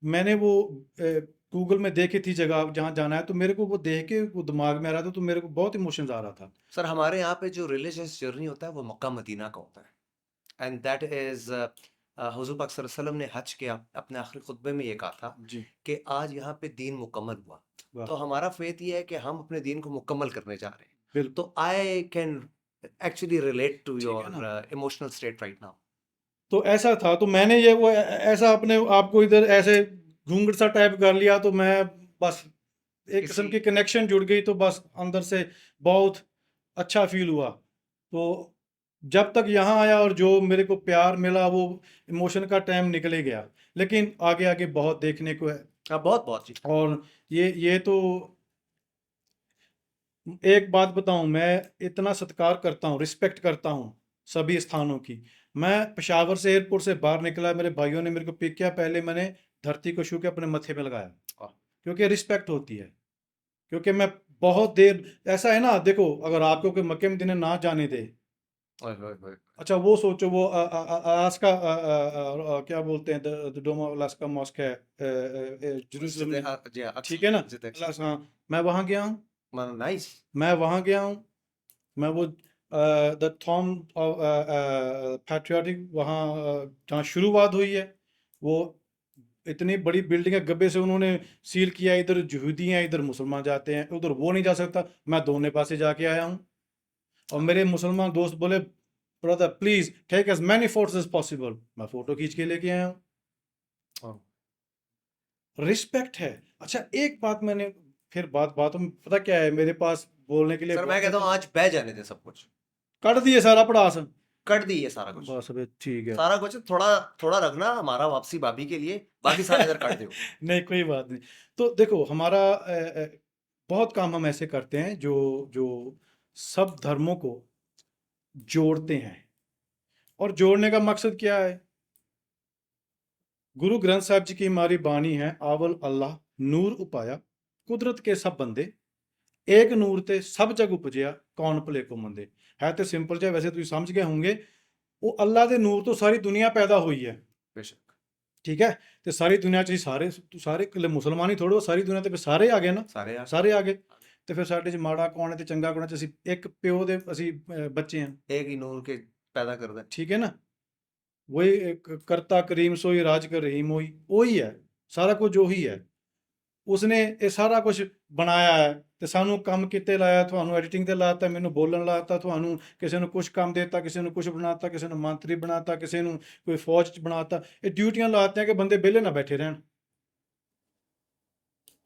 Speaker 2: मैंने वो गूगल में देखी थी जगह जहाँ जाना है, तो मेरे को वो देख के वो दिमाग में आ रहा था, तो मेरे को बहुत इमोशंस आ रहा था।
Speaker 1: सर हमारे यहाँ पे जो रिलीजियस जर्नी होता है वो मक्का मदीना का होता है, एंड दैट इज हुजूर पाक सल्लल्लाहु अलैहि वसल्लम ने हज के अपने आखिरी खुतबे में ये कहा था
Speaker 2: जी,
Speaker 1: कि आज यहाँ पे दीन मुकम्मल हुआ।
Speaker 2: वाह,
Speaker 1: तो हमारा फेथ ये है कि हम अपने दीन को मुकम्मल करने जा रहे हैं।
Speaker 2: बिल्कुल,
Speaker 1: तो I can actually relate to
Speaker 2: ठीक है ना।
Speaker 1: Your emotional state right now.
Speaker 2: तो ऐसा था, तो मैंने ये वो ऐसा अपने आप को इधर ऐसे घूंघट सा टाइप कर लिया, तो मैं बस एक किस्म
Speaker 1: किसी
Speaker 2: की कनेक्शन जुड़ गई, तो बस अंदर से बहुत अच्छा फील हुआ। तो जब तक यहाँ आया और जो मेरे को प्यार मिला वो इमोशन का टाइम निकल ही गया, लेकिन आगे आगे बहुत देखने को है।
Speaker 1: हाँ, बहुत बहुत जी।
Speaker 2: और ये तो एक बात बताऊं, मैं इतना सत्कार करता हूँ, रिस्पेक्ट करता हूँ सभी स्थानों की। मैं पेशावर से एयरपोर्ट से बाहर निकला, मेरे भाइयों ने मेरे को पिक किया, पहले मैंने धरती को छू के अपने मत्थे पे लगाया,
Speaker 1: वाह।
Speaker 2: क्योंकि रिस्पेक्ट होती है। क्योंकि मैं बहुत देर, ऐसा है ना, देखो अगर आपको कोई मक्के मदीने ना जाने दे,
Speaker 1: ओए, ओए, ओए।
Speaker 2: अच्छा वो सोचो, वो अलास्का, क्या बोलते हैं, द डोम ऑफ अलास्का मॉस्क है जेरूसलम में,
Speaker 1: जी हाँ,
Speaker 2: ठीक है ना,
Speaker 1: अक्सर
Speaker 2: अलास्का, हाँ, मैं वहाँ गया हूँ,
Speaker 1: नाइस।
Speaker 2: मैं वहाँ गया हूँ। मैं वो द थॉम पैट्रियाटिक वहाँ जहाँ शुरुआत हुई है, वो इतनी बड़ी बिल्डिंग है, गब्बे से उन्होंने सील किया, इधर यहूदी हैं इधर मुसलमान जाते हैं, उधर वो नहीं जा सकता, मैं दोनों पासे जाके आया हूँ। और मेरे मुसलमान दोस्त बोले brother please take as many photos as possible, मैं फोटो खींच के लेके आया हूँ। रिस्पेक्ट है। अच्छा एक बात मैंने, फिर बातों में पता क्या है, मेरे पास बोलने के लिए
Speaker 1: सर मैं कहता हूँ
Speaker 2: बहुत,
Speaker 1: आज बह जाने दे सब कुछ,
Speaker 2: कट दिए सारा पड़ास,
Speaker 1: कट दी है सारा कुछ।
Speaker 2: बस अबे ठीक है।
Speaker 1: सारा कुछ थोड़ा थोड़ा रखना हमारा वापसी भाभी के लिए, बाकी सारा इधर काट दो।
Speaker 2: नहीं कोई बात नहीं। तो देखो हमारा बहुत काम हम ऐसे करते हैं जो जो सब धर्मों को जोड़ते हैं। और जोड़ने का मकसद क्या है? गुरु ग्रंथ साहिब जी की हमारी बाणी है, आवल अल्लाह नूर उपाया, कुदरत के सब बंदे, एक नूर ते सब जग उपजिया, कौन भले को मंदे। है तो सिंपल जिहा, वैसे तुम समझ गए होंगे, वो अल्लाह दे नूर तो सारी दुनिया पैदा हुई है,
Speaker 1: बेशक।
Speaker 2: ठीक है। तो सारी दुनिया च सारे सारे इकल्ले मुसलमान ही थोड़े, सारी दुनिया ते फिर सारे आ गए ना,
Speaker 1: सारे यार
Speaker 2: सारे आ गए। तो फिर साडे च माड़ा कौन है ते चंगा कौन है, ते असीं एक प्यो दे असीं बच्चे हैं,
Speaker 1: एक ही नूर के पैदा कर दे।
Speaker 2: ठीक है ना। वही करता करीम सोई राज कर रहीम होई, वही है, सारा कुछ वही है। उसने ये सारा कुछ बनाया है, ਤੇ ਸਾਨੂੰ ਕੰਮ ਕਿਤੇ ਲਾਇਆ, ਤੁਹਾਨੂੰ ਐਡੀਟਿੰਗ ਤੇ ਲਾਤਾ, ਮੈਨੂੰ ਬੋਲਣ ਲਾਤਾ, ਤੁਹਾਨੂੰ ਕਿਸੇ ਨੂੰ ਕੁਝ ਕੰਮ ਦੇਤਾ, ਕਿਸੇ ਨੂੰ ਕੁਝ ਬਣਾਤਾ, ਕਿਸੇ ਨੂੰ ਮੰਤਰੀ ਬਣਾਤਾ, ਕਿਸੇ ਨੂੰ ਕੋਈ ਫੌਜ ਚ ਬਣਾਤਾ। ਇਹ ਡਿਊਟੀਆਂ ਲਾਤੀਆਂ ਕਿ ਬੰਦੇ ਵਿਹਲੇ ਨਾ ਬੈਠੇ ਰਹਿਣ।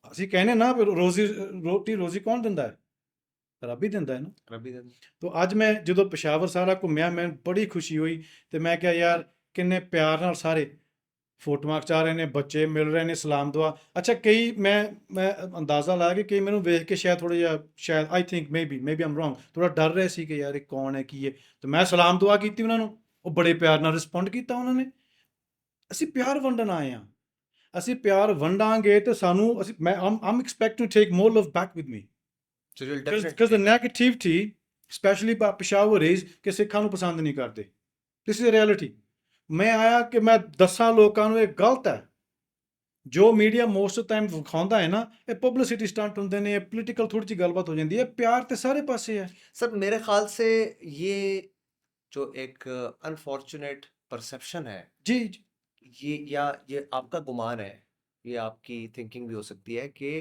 Speaker 2: ਅਸੀਂ ਕਹਿੰਦੇ ਨਾ ਵੀ ਰੋਟੀ ਰੋਜ਼ੀ ਕੌਣ ਦਿੰਦਾ ਹੈ? ਰੱਬ ਹੀ ਦਿੰਦਾ ਹੈ ਨਾ।
Speaker 1: रबी दे।
Speaker 2: ਤੋ ਅੱਜ ਮੈਂ ਜਦੋਂ ਪਸ਼ਾਵਰ ਸਾਰਾ ਘੁੰਮਿਆ, ਮੈਨੂੰ ਬੜੀ ਖੁਸ਼ੀ ਹੋਈ, ਤੇ ਮੈਂ ਕਿਹਾ ਯਾਰ ਕਿੰਨੇ ਪਿਆਰ ਨਾਲ ਸਾਰੇ ਫੋਟੋਆਂ ਖਿਚਾ ਰਹੇ ਨੇ, ਬੱਚੇ ਮਿਲ ਰਹੇ ਨੇ, ਸਲਾਮ ਦੁਆ। ਅੱਛਾ ਕਈ ਮੈਂ ਅੰਦਾਜ਼ਾ ਲਾਇਆ ਕਿ ਕਈ ਮੈਨੂੰ ਵੇਖ ਕੇ ਸ਼ਾਇਦ ਥੋੜਾ ਜਿਹਾ, ਸ਼ਾਇਦ I think maybe Aam wrong, ਥੋੜਾ ਡਰ ਰਹੇ ਸੀ ਕਿ ਯਾਰ ਇਹ ਕੌਣ ਹੈ ਕੀ ਹੈ। ਤੇ ਮੈਂ ਸਲਾਮ ਦੁਆ ਕੀਤੀ ਉਹਨਾਂ ਨੂੰ, ਉਹ ਬੜੇ ਪਿਆਰ ਨਾਲ ਰਿਸਪੌਂਡ ਕੀਤਾ ਉਹਨਾਂ ਨੇ। ਅਸੀਂ ਪਿਆਰ ਵੰਡਣ ਆਏ ਹਾਂ, ਅਸੀਂ ਪਿਆਰ ਵੰਡਾਂਗੇ ਤੇ ਸਾਨੂੰ ਅਸੀਂ ਮੈਂ am expect to take more love back with me,
Speaker 1: So you'll
Speaker 2: because the
Speaker 1: definitely
Speaker 2: negativity especially by Peshawar is ਕਿ ਸਿੱਖਾਂ ਨੂੰ ਪਸੰਦ ਨਹੀਂ ਕਰਦੇ। this is a reality। ਮੈਂ ਆਇਆ ਕਿ ਮੈਂ ਦੱਸਾਂ ਲੋਕਾਂ ਨੂੰ ਇਹ ਗਲਤ ਹੈ। ਜੋ ਮੀਡੀਆ ਮੋਸਟ ਟਾਈਮ ਵਿਖਾਉਂਦਾ ਹੈ ਨਾ, ਇਹ ਪਬਲਿਸਿਟੀ ਸਟੰਟ ਹੁੰਦੇ ਨੇ, ਇਹ ਪੋਲੀਟੀਕਲ ਥੋੜੀ ਜਿਹੀ ਗੱਲਬਾਤ ਹੋ ਜਾਂਦੀ ਹੈ। ਪਿਆਰ ਤੇ ਸਾਰੇ ਪਾਸੇ ਹੈ।
Speaker 1: सर मेरे ख्याल से ये जो एक अनफॉर्चुनेट परसेप्शन है,
Speaker 2: जी
Speaker 1: ये आपका गुमान है, ये आपकी थिंकिंग भी हो सकती है कि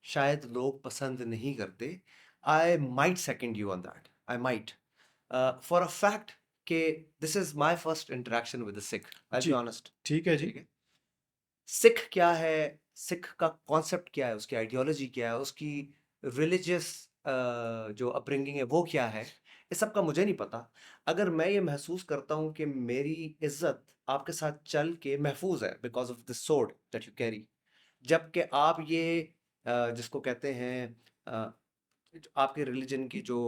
Speaker 1: शायद लोग पसंद नहीं करते। I might second you on that, I might for a fact कि this is my first interaction with the Sikh, I
Speaker 2: जी
Speaker 1: बी ऑनेस्ट।
Speaker 2: ठीक है जी।
Speaker 1: ठीक है, सिख क्या है, सिख का कॉन्सेप्ट क्या है, उसकी आइडियोलॉजी क्या है, उसकी रिलीजियस जो अपब्रिंगिंग है वो क्या है, इस सब का मुझे नहीं पता। अगर मैं ये महसूस करता हूँ कि मेरी इज्जत आपके साथ चल के महफूज है because of the sword that you carry, जबकि आप ये जिसको कहते हैं आपके रिलीजन की जो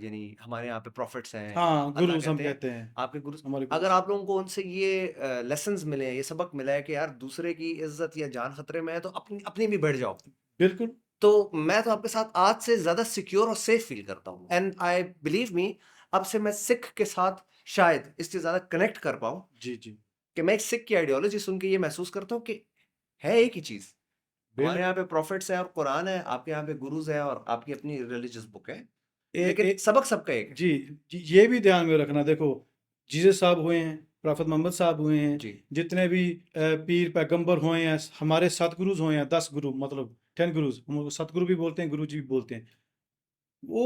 Speaker 1: यानी हमारे यहाँ पे प्रॉफिट्स हैं,
Speaker 2: हाँ
Speaker 1: अल्लाह
Speaker 2: गुरु हम
Speaker 1: कहते हैं,
Speaker 2: कहते हैं,
Speaker 1: आपके गुरु,
Speaker 2: हमारे
Speaker 1: अगर
Speaker 2: गुरु।
Speaker 1: आप लोगों को उनसे ये लेसन्स मिले हैं, ये सबक मिला है कि यार दूसरे की इज्जत या जान खतरे में है तो अपनी अपनी भी बढ़ जाओ,
Speaker 2: बिल्कुल।
Speaker 1: तो मैं तो आपके साथ आज से ज्यादा सिक्योर और सेफ फील करता हूँ। एंड आई बिलीव मी, अब से मैं सिख के साथ शायद इससे ज्यादा कनेक्ट कर पाऊँ
Speaker 2: जी जी
Speaker 1: कि मैं एक सिख की आइडियोलॉजी सुन के ये महसूस करता हूँ कि है एक ही चीज। हमारे
Speaker 2: बिल्कुल।
Speaker 1: यहाँ पे प्रॉफिट्स है और कुरान है, आपके यहाँ पे गुरुज है और आपकी अपनी रिलीजियस बुक है,
Speaker 2: ए,
Speaker 1: लेकिन
Speaker 2: ए,
Speaker 1: सबक सबका एक है।
Speaker 2: जी जी, ये भी ध्यान में रखना। देखो जीसस साहब हुए हैं, प्रॉफेट मोहम्मद साहब हुए हैं,
Speaker 1: जी
Speaker 2: जितने भी पीर पैगंबर हुए हैं, हमारे सतगुरुज हुए हैं, 10 गुरु, मतलब 10 गुरुज, हम उनको सतगुरु भी बोलते हैं, गुरु जी भी बोलते हैं। वो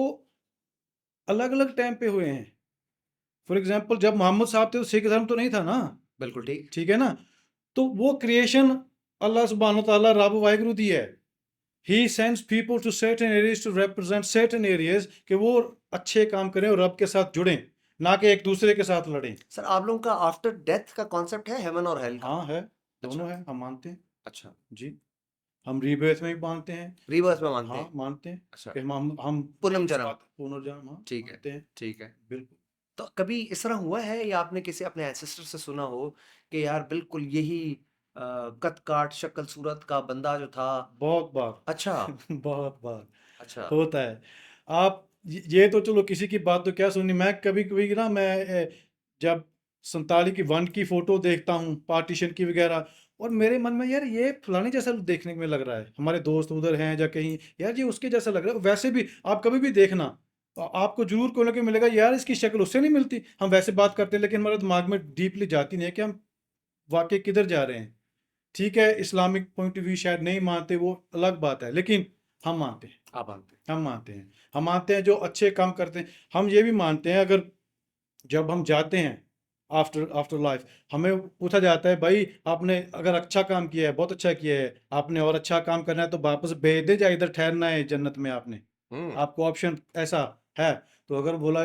Speaker 2: अलग अलग टाइम पे हुए हैं। फॉर एग्जाम्पल जब मोहम्मद साहब थे तो सिख धर्म तो नहीं था ना,
Speaker 1: बिल्कुल ठीक।
Speaker 2: ठीक है ना। तो वो क्रिएशन अल्लाह सुब्हानो तआला रब वाहिगुरु दी है। He sends people to certain areas to represent certain areas, कि वो अच्छे काम करें और रब के साथ जुड़ें, ना कि एक दूसरे के साथ लड़ें।
Speaker 1: सर आप लोगों का आफ्टर डेथ का कॉन्सेप्ट है हेवन और हेल का?
Speaker 2: हाँ है, दोनों
Speaker 1: अच्छा
Speaker 2: है, हम मानते हैं
Speaker 1: अच्छा।
Speaker 2: जी। हम रीबर्थ में भी मानते हैं।
Speaker 1: रीबर्थ में मानते
Speaker 2: हाँ
Speaker 1: हैं?
Speaker 2: मानते हैं
Speaker 1: अच्छा।
Speaker 2: कि हम
Speaker 1: पुनः
Speaker 2: इस
Speaker 1: जन्म।
Speaker 2: बात पुनर्जन्म हाँ
Speaker 1: ठीक है
Speaker 2: मानते हैं
Speaker 1: ठीक है।
Speaker 2: बिल्कुल।
Speaker 1: तो कभी इस तरह हुआ है या आपने किसी अपने एंसेस्टर से सुना हो कि यार बिल्कुल यही कद काट शक्ल सूरत का बंदा जो था?
Speaker 2: बहुत बार
Speaker 1: अच्छा
Speaker 2: बहुत बार
Speaker 1: अच्छा।
Speaker 2: होता है। आप ये तो चलो किसी की बात तो क्या सुननी, मैं कभी कभी ना मैं जब 47 की वन की फोटो देखता हूँ पार्टीशन की वगैरह, और मेरे मन में यार ये फलाने जैसा देखने में लग रहा है, हमारे दोस्त उधर हैं या कहीं, यार ये उसके जैसा लग रहा है। वैसे भी आप कभी भी देखना आपको जरूर कोई ना कोई मिलेगा, यार इसकी शक्ल उससे नहीं मिलती। हम वैसे बात करते हैं लेकिन हमारे दिमाग में डीपली जाती नहीं है कि हम वाकई किधर जा रहे हैं। ठीक है, इस्लामिक पॉइंट ऑफ व्यू शायद नहीं मानते, वो अलग बात है, लेकिन हम मानते हैं।
Speaker 1: आप मानते हैं?
Speaker 2: हम मानते हैं, हम मानते हैं जो अच्छे काम करते हैं। हम ये भी मानते हैं अगर जब हम जाते हैं आफ्टर आफ्टर लाइफ, हमें पूछा जाता है भाई आपने अगर अच्छा काम किया है, बहुत अच्छा किया है आपने, और अच्छा काम करना है तो वापस भेज दे, या इधर ठहरना है जन्नत में आपने,
Speaker 1: हम्म।
Speaker 2: आपको ऑप्शन ऐसा है। तो अगर बोला,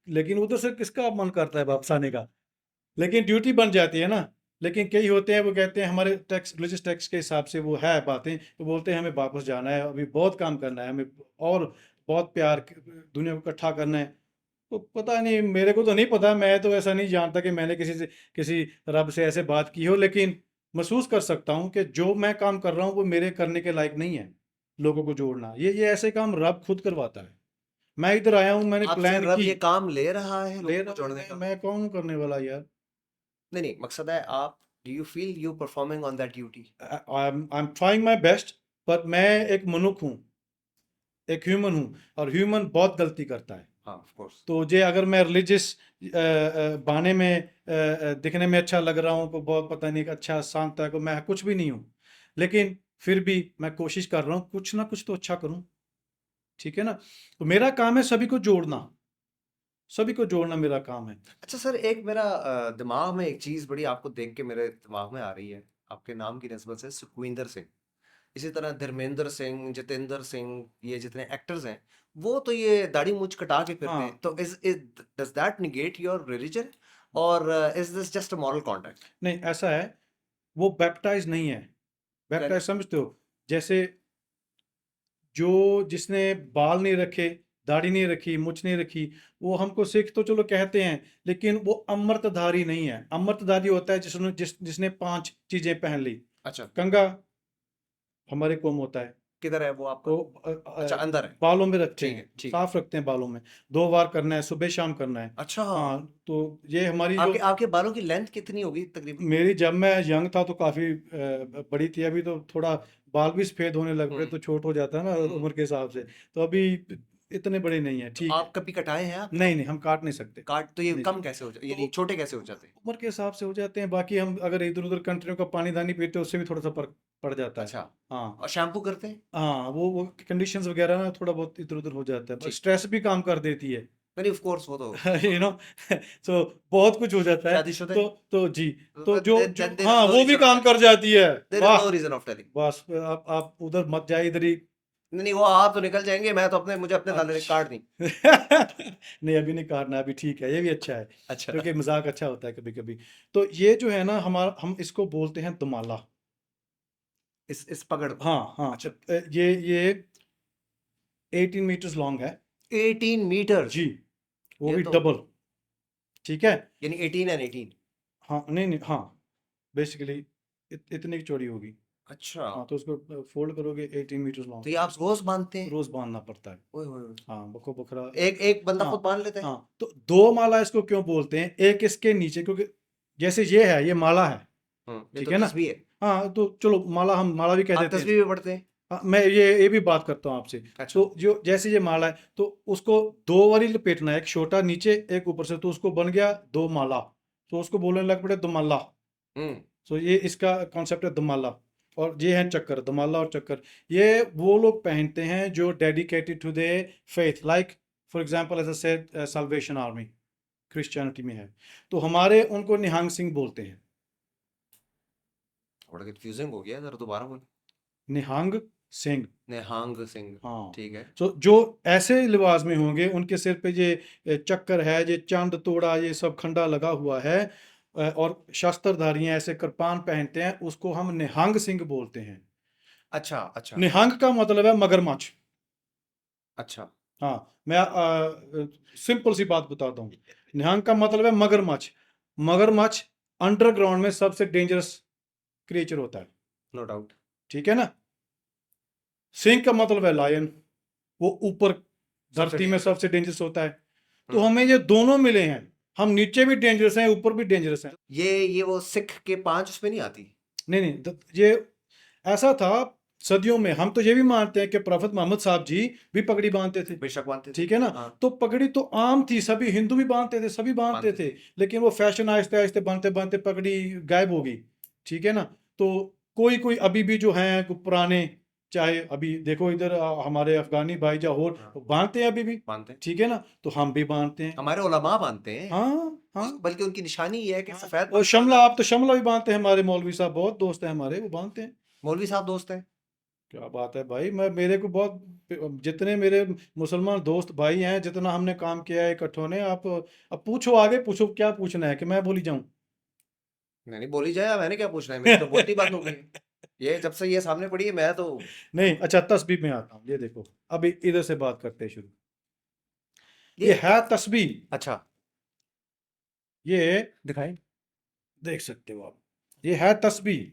Speaker 2: लेकिन उधर से किसका मन करता है वापस आने का, लेकिन ड्यूटी बन जाती है ना। लेकिन कई होते हैं वो कहते हैं हमारे टैक्स रिलीजियस टैक्स के हिसाब से वो है बातें, तो बोलते हैं हमें वापस जाना है, अभी बहुत काम करना है हमें, और बहुत प्यार दुनिया को इकट्ठा करना है। तो पता नहीं, मेरे को तो नहीं पता, मैं तो ऐसा नहीं जानता कि मैंने किसी रब से ऐसे बात की हो, लेकिन महसूस कर सकता हूँ कि जो मैं काम कर रहा हूँ वो मेरे करने के लायक नहीं है। लोगों को जोड़ना, ये ऐसे काम रब खुद करवाता है। मैं इधर आया हूँ, मैंने
Speaker 1: आपसे
Speaker 2: प्लान
Speaker 1: रब
Speaker 2: की,
Speaker 1: ये काम ले रहा है
Speaker 2: ले
Speaker 1: लोगों को
Speaker 2: रहा हूँ,
Speaker 1: जोड़ने का?
Speaker 2: मैं कौन हूँ करने वाला यार।
Speaker 1: नहीं नहीं, मकसद है आप, do you feel you performing on that duty?
Speaker 2: I am trying my best, पर मैं एक मनुष्य हूँ, एक ह्यूमन हूँ, और ह्यूमन बहुत गलती करता है।
Speaker 1: हाँ ऑफ कोर्स।
Speaker 2: तो जे अगर मैं रिलीजियस बहाने में दिखने में अच्छा लग रहा हूँ, को बहुत पता नहीं अच्छा शांत है, को मैं कुछ भी नहीं हूँ, लेकिन फिर भी मैं कोशिश कर रहा हूँ कुछ ना कुछ तो अच्छा करूँ। ठीक है ना, तो मेरा काम है सभी को जोड़ना, सभी को जोड़ना मेरा काम है।
Speaker 1: अच्छा सर, एक मेरा दिमाग में एक चीज बड़ी आपको देख के मेरे दिमाग में आ रही है, आपके नाम की निस्बत से, सुखविंदर सिंह। इसी तरह धर्मेंद्र सिंह, जितेंद्र सिंह, ये जितने एक्टर्स हैं, वो तो ये दाढ़ी मूंछ कटा के फिरते हैं,
Speaker 2: हाँ
Speaker 1: तो is does that negate your religion, और is this just a moral contract?
Speaker 2: नहीं, ऐसा है, वो बैप्टाइज नहीं है। बैप्टाइज समझते हो, जैसे जो जिसने बाल नहीं रखे, दाढ़ी नहीं रखी, मुछ नहीं रखी, वो हमको सिख तो चलो कहते हैं, लेकिन वो अमृतधारी नहीं है। अमृतधारी होता है जिसने 5 चीजें पहन ली।
Speaker 1: अच्छा।
Speaker 2: कंघा हमारे कौम होता है,
Speaker 1: किधर है वो आपका?
Speaker 2: वो
Speaker 1: अच्छा अंदर है।
Speaker 2: बालों में रखते
Speaker 1: ठीक
Speaker 2: हैं,
Speaker 1: है ठीक है।
Speaker 2: साफ रखते हैं बालों में, 2 बार करना है, सुबह शाम करना है।
Speaker 1: अच्छा।
Speaker 2: हाँ, तो ये हमारी जो,
Speaker 1: आपके आपके बालों की लेंथ कितनी होगी तकरीबन?
Speaker 2: मेरी जब मैं यंग था तो काफी बड़ी थी, अभी तो थोड़ा बाल भी सफेद होने लग पड़े,
Speaker 1: हम्म
Speaker 2: तो छोट हो जाता है ना
Speaker 1: हम्म।
Speaker 2: उम्र के हिसाब से। तो अभी इतने बड़े नहीं है,
Speaker 1: तो
Speaker 2: ठीक है।
Speaker 1: आप कभी कटाए हैं आपने?
Speaker 2: नहीं नहीं, हम काट नहीं सकते।
Speaker 1: काट तो ये
Speaker 2: नहीं
Speaker 1: कम
Speaker 2: सकते,
Speaker 1: कैसे हो जाते,
Speaker 2: तो
Speaker 1: यानी छोटे कैसे हो जाते हैं?
Speaker 2: उम्र के हिसाब से हो जाते हैं। बाकी हम अगर इधर उधर कंट्रियों का पानी दानी पीते हैं, उससे भी थोड़ा सा फर्क पड़ जाता है।
Speaker 1: अच्छा।
Speaker 2: हाँ
Speaker 1: और शैम्पू करते हैं?
Speaker 2: हाँ, वो कंडीशंस वगैरह ना थोड़ा बहुत इधर उधर हो जाता है,
Speaker 1: ठीक।
Speaker 2: स्ट्रेस भी काम कर देती है।
Speaker 1: नहीं ऑफ कोर्स वो तो
Speaker 2: यू नो तो बहुत कुछ हो जाता है।
Speaker 1: शादीशुदा है?
Speaker 2: तो जी, तो जो जो
Speaker 1: देयर इज
Speaker 2: हाँ
Speaker 1: नो
Speaker 2: वो भी
Speaker 1: रीजन ऑफ
Speaker 2: काम
Speaker 1: टेलिंग।
Speaker 2: कर जाती है।
Speaker 1: देयर इज
Speaker 2: वाह,
Speaker 1: नो रीजन ऑफ टेलिंग।
Speaker 2: बस आप उधर मत जाए, इधर ही।
Speaker 1: नहीं नहीं, वो आप तो निकल जाएंगे, मैं तो अपने, मुझे अपने दाने काट दी।
Speaker 2: अच्छा नहीं, अभी नहीं काटना, अभी ठीक है, ये भी अच्छा है,
Speaker 1: अच्छा।
Speaker 2: क्योंकि मजाक अच्छा होता है कभी कभी। तो ये जो है ना, हमारा, हम इसको बोलते हैं दुमाला।
Speaker 1: इस पकड़ को?
Speaker 2: हाँ हाँ,
Speaker 1: अच्छा।
Speaker 2: ये 18 मीटर्स लॉन्ग है
Speaker 1: 18 मीटर्स?
Speaker 2: जी, वो
Speaker 1: ये
Speaker 2: भी
Speaker 1: तो,
Speaker 2: डबल। ठीक है,
Speaker 1: यानी 18 एंड 18?
Speaker 2: हाँ नहीं नहीं, हाँ बेसिकली इतनी की चौड़ी होगी।
Speaker 1: अच्छा।
Speaker 2: हाँ, तो उसको फोल्ड करोगे, 18 मीटर्स
Speaker 1: तो
Speaker 2: लॉन्ग।
Speaker 1: ये आप रोज बांधते हैं?
Speaker 2: रोज बांधना पड़ता है।
Speaker 1: ओए होए होए।
Speaker 2: हाँ, बखो बखरा।
Speaker 1: एक एक बंदा
Speaker 2: हाँ
Speaker 1: खुद बांध लेता है?
Speaker 2: हाँ, तो 2 माला इसको क्यों बोलते हैं, एक इसके नीचे, क्योंकि जैसे ये है, ये माला है,
Speaker 1: ये
Speaker 2: ठीक
Speaker 1: तो
Speaker 2: है ना।
Speaker 1: तस्बीह है।
Speaker 2: हाँ, तो चलो माला, हम माला भी कह
Speaker 1: आप
Speaker 2: देते हैं
Speaker 1: तस्बीह
Speaker 2: इसको।
Speaker 1: भी पढ़ते हैं?
Speaker 2: हाँ, मैं ये भी बात करता हूँ आपसे।
Speaker 1: अच्छा।
Speaker 2: तो जो जैसे ये माला है, तो उसको 2 बारी लपेटना है, एक छोटा नीचे एक ऊपर से, तो उसको बन गया 2 माला, तो उसको बोलने लग पड़े दुमाला।
Speaker 1: हम्म।
Speaker 2: सो ये इसका कॉन्सेप्ट है दुमाला। और ये है चक्कर, दुमाला और चक्कर, ये वो लोग पहनते हैं जो dedicated to the faith, like for example as a said Salvation Army Christianity में है, तो हमारे उनको निहंग सिंह बोलते हैं।
Speaker 1: थोड़ा कंफ्यूजिंग हो गया, जरा दोबारा बोल।
Speaker 2: निहंग सिंह,
Speaker 1: निहंग सिंह,
Speaker 2: हाँ,
Speaker 1: ठीक है।
Speaker 2: तो जो ऐसे लिबास में होंगे, उनके सिर पे ये चक्कर है, ये चांद तोड़ा, ये सब खंडा लगा हुआ है, और शस्त्रधारी हैं, ऐसे कृपान पहनते हैं, उसको हम निहंग सिंह बोलते हैं।
Speaker 1: अच्छा, अच्छा,
Speaker 2: निहंग का मतलब है मगरमच्छ।
Speaker 1: अच्छा।
Speaker 2: हाँ, मैं सिंपल सी बात बताता हूँ। निहंग का मतलब है मगरमच्छ। मगरमच्छ अंडरग्राउंड में सबसे डेंजरस क्रिएचर होता है,
Speaker 1: नो डाउट।
Speaker 2: ठीक है ना। सिंह का मतलब है लायन, वो ऊपर
Speaker 1: सबसे
Speaker 2: धरती में सबसे डेंजरस होता है। तो
Speaker 1: हम्म।
Speaker 2: हमें ये दोनों मिले हैं, हम नीचे भी डेंजरस हैं, ऊपर भी डेंजरस हैं।
Speaker 1: ये वो सिख के 5 उसमें नहीं आती?
Speaker 2: नहीं नहीं, ये ऐसा था सदियों में। हम तो ये भी मानते हैं कि प्रॉफेट मोहम्मद साहब जी भी पगड़ी बांधते थे,
Speaker 1: बेशक मानते थे।
Speaker 2: ठीक है ना।
Speaker 1: हाँ,
Speaker 2: तो पगड़ी तो आम थी, सभी हिंदू भी बांधते थे, सभी बांधते
Speaker 1: मानते
Speaker 2: थे।
Speaker 1: थे।
Speaker 2: लेकिन वो फैशन आहिस्ते आहिस्ते बांधते बांधते पगड़ी गायब हो गई, ठीक है ना। तो कोई कोई अभी भी जो हैं पुराने, चाहे अभी देखो इधर हमारे अफगानी भाई जौहर
Speaker 1: हाँ,
Speaker 2: बांधते हैं अभी भी,
Speaker 1: मानते हैं।
Speaker 2: ठीक है ना। तो हम भी बांधते हैं।
Speaker 1: हमारे उलमा मानते हैं।
Speaker 2: हाँ हाँ
Speaker 1: बल्कि उनकी निशानी ये है कि
Speaker 2: हाँ।
Speaker 1: सफेद
Speaker 2: और
Speaker 1: पगड़ी
Speaker 2: शमला,
Speaker 1: वाला।
Speaker 2: आप तो शमला भी बांधते हैं, हमारे मौलवी साहब बहुत दोस्त हैं हमारे, वो बांधते हैं।
Speaker 1: मौलवी साहब दोस्त हैं।
Speaker 2: क्या बात है भाई, मैं मेरे को बहुत, जितने मेरे मुसलमान दोस्त भाई हैं, जितना हमने काम किया है इकट्ठों ने, आप अब पूछो, आगे पूछो क्या पूछना है कि मैं बोली जाऊं।
Speaker 1: नहीं नहीं, बोली जाए, मैंने क्या पूछना है, मेरी तो बोलती बात हो गई है। ये जब से ये सामने पड़ी है, मैं तो
Speaker 2: नहीं, अच्छा तस्बीह में आता हूँ, ये देखो, अभी इधर से बात करते हैं शुरू।
Speaker 1: ये
Speaker 2: ये है तस्बीह,
Speaker 1: अच्छा,
Speaker 2: ये
Speaker 1: दिखाएं।
Speaker 2: देख सकते हो आप, ये है तस्बीह।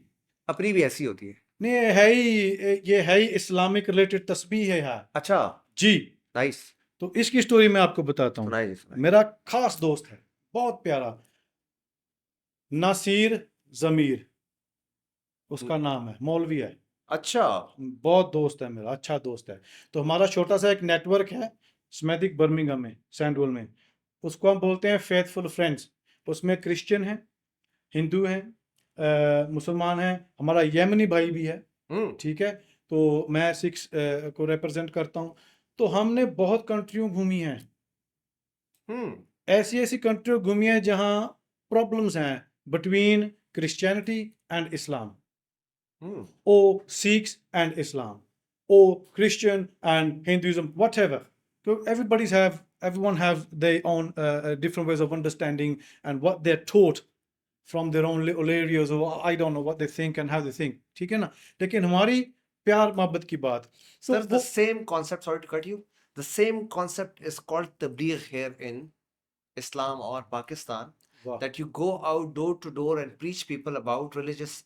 Speaker 1: अपनी भी ऐसी होती है।
Speaker 2: नहीं, ये है ही इस्लामिक रिलेटेड तस्बीह है यार।
Speaker 1: अच्छा,
Speaker 2: जी।
Speaker 1: नाइस।
Speaker 2: तो इसकी स्टोरी मैं आपको बताता हूँ।
Speaker 1: सुनाइए, सुनाइए।
Speaker 2: मेरा खास दोस्त है, बहुत प्यारा, नासिर जमीर उसका नाम है, मौलवी है,
Speaker 1: अच्छा।
Speaker 2: बहुत दोस्त है मेरा, अच्छा दोस्त है। तो हमारा छोटा सा एक नेटवर्क है स्मेदिक बर्मिंघम में, सैंडवल में, उसको हम बोलते हैं फेथफुल फ्रेंड्स। उसमें क्रिश्चियन हैं, हिंदू हैं, मुसलमान हैं, हमारा यमनी भाई भी है,
Speaker 1: हम्म,
Speaker 2: ठीक है। तो मैं सिक्स को रिप्रेजेंट करता हूँ। तो हमने बहुत कंट्रियों घूमी हैं,
Speaker 1: हम्म,
Speaker 2: ऐसी ऐसी कंट्रियों घूमी हैं जहाँ प्रॉब्लम्स हैं between Christianity and Islam,
Speaker 1: hmm.
Speaker 2: or Sikhs and Islam, or Christian and Hinduism, whatever. So everyone have their own different ways of understanding and what they're taught from their own little areas, or I don't know what they think and how they think. ठीक है ना। लेकिन हमारी प्यार मोहब्बत की बात, तो
Speaker 1: Sir, the
Speaker 2: वो,
Speaker 1: same concept, sorry to cut you, the same concept is called tabligh here in Islam or Pakistan,
Speaker 2: वाह,
Speaker 1: that you go out door to door and preach people about religious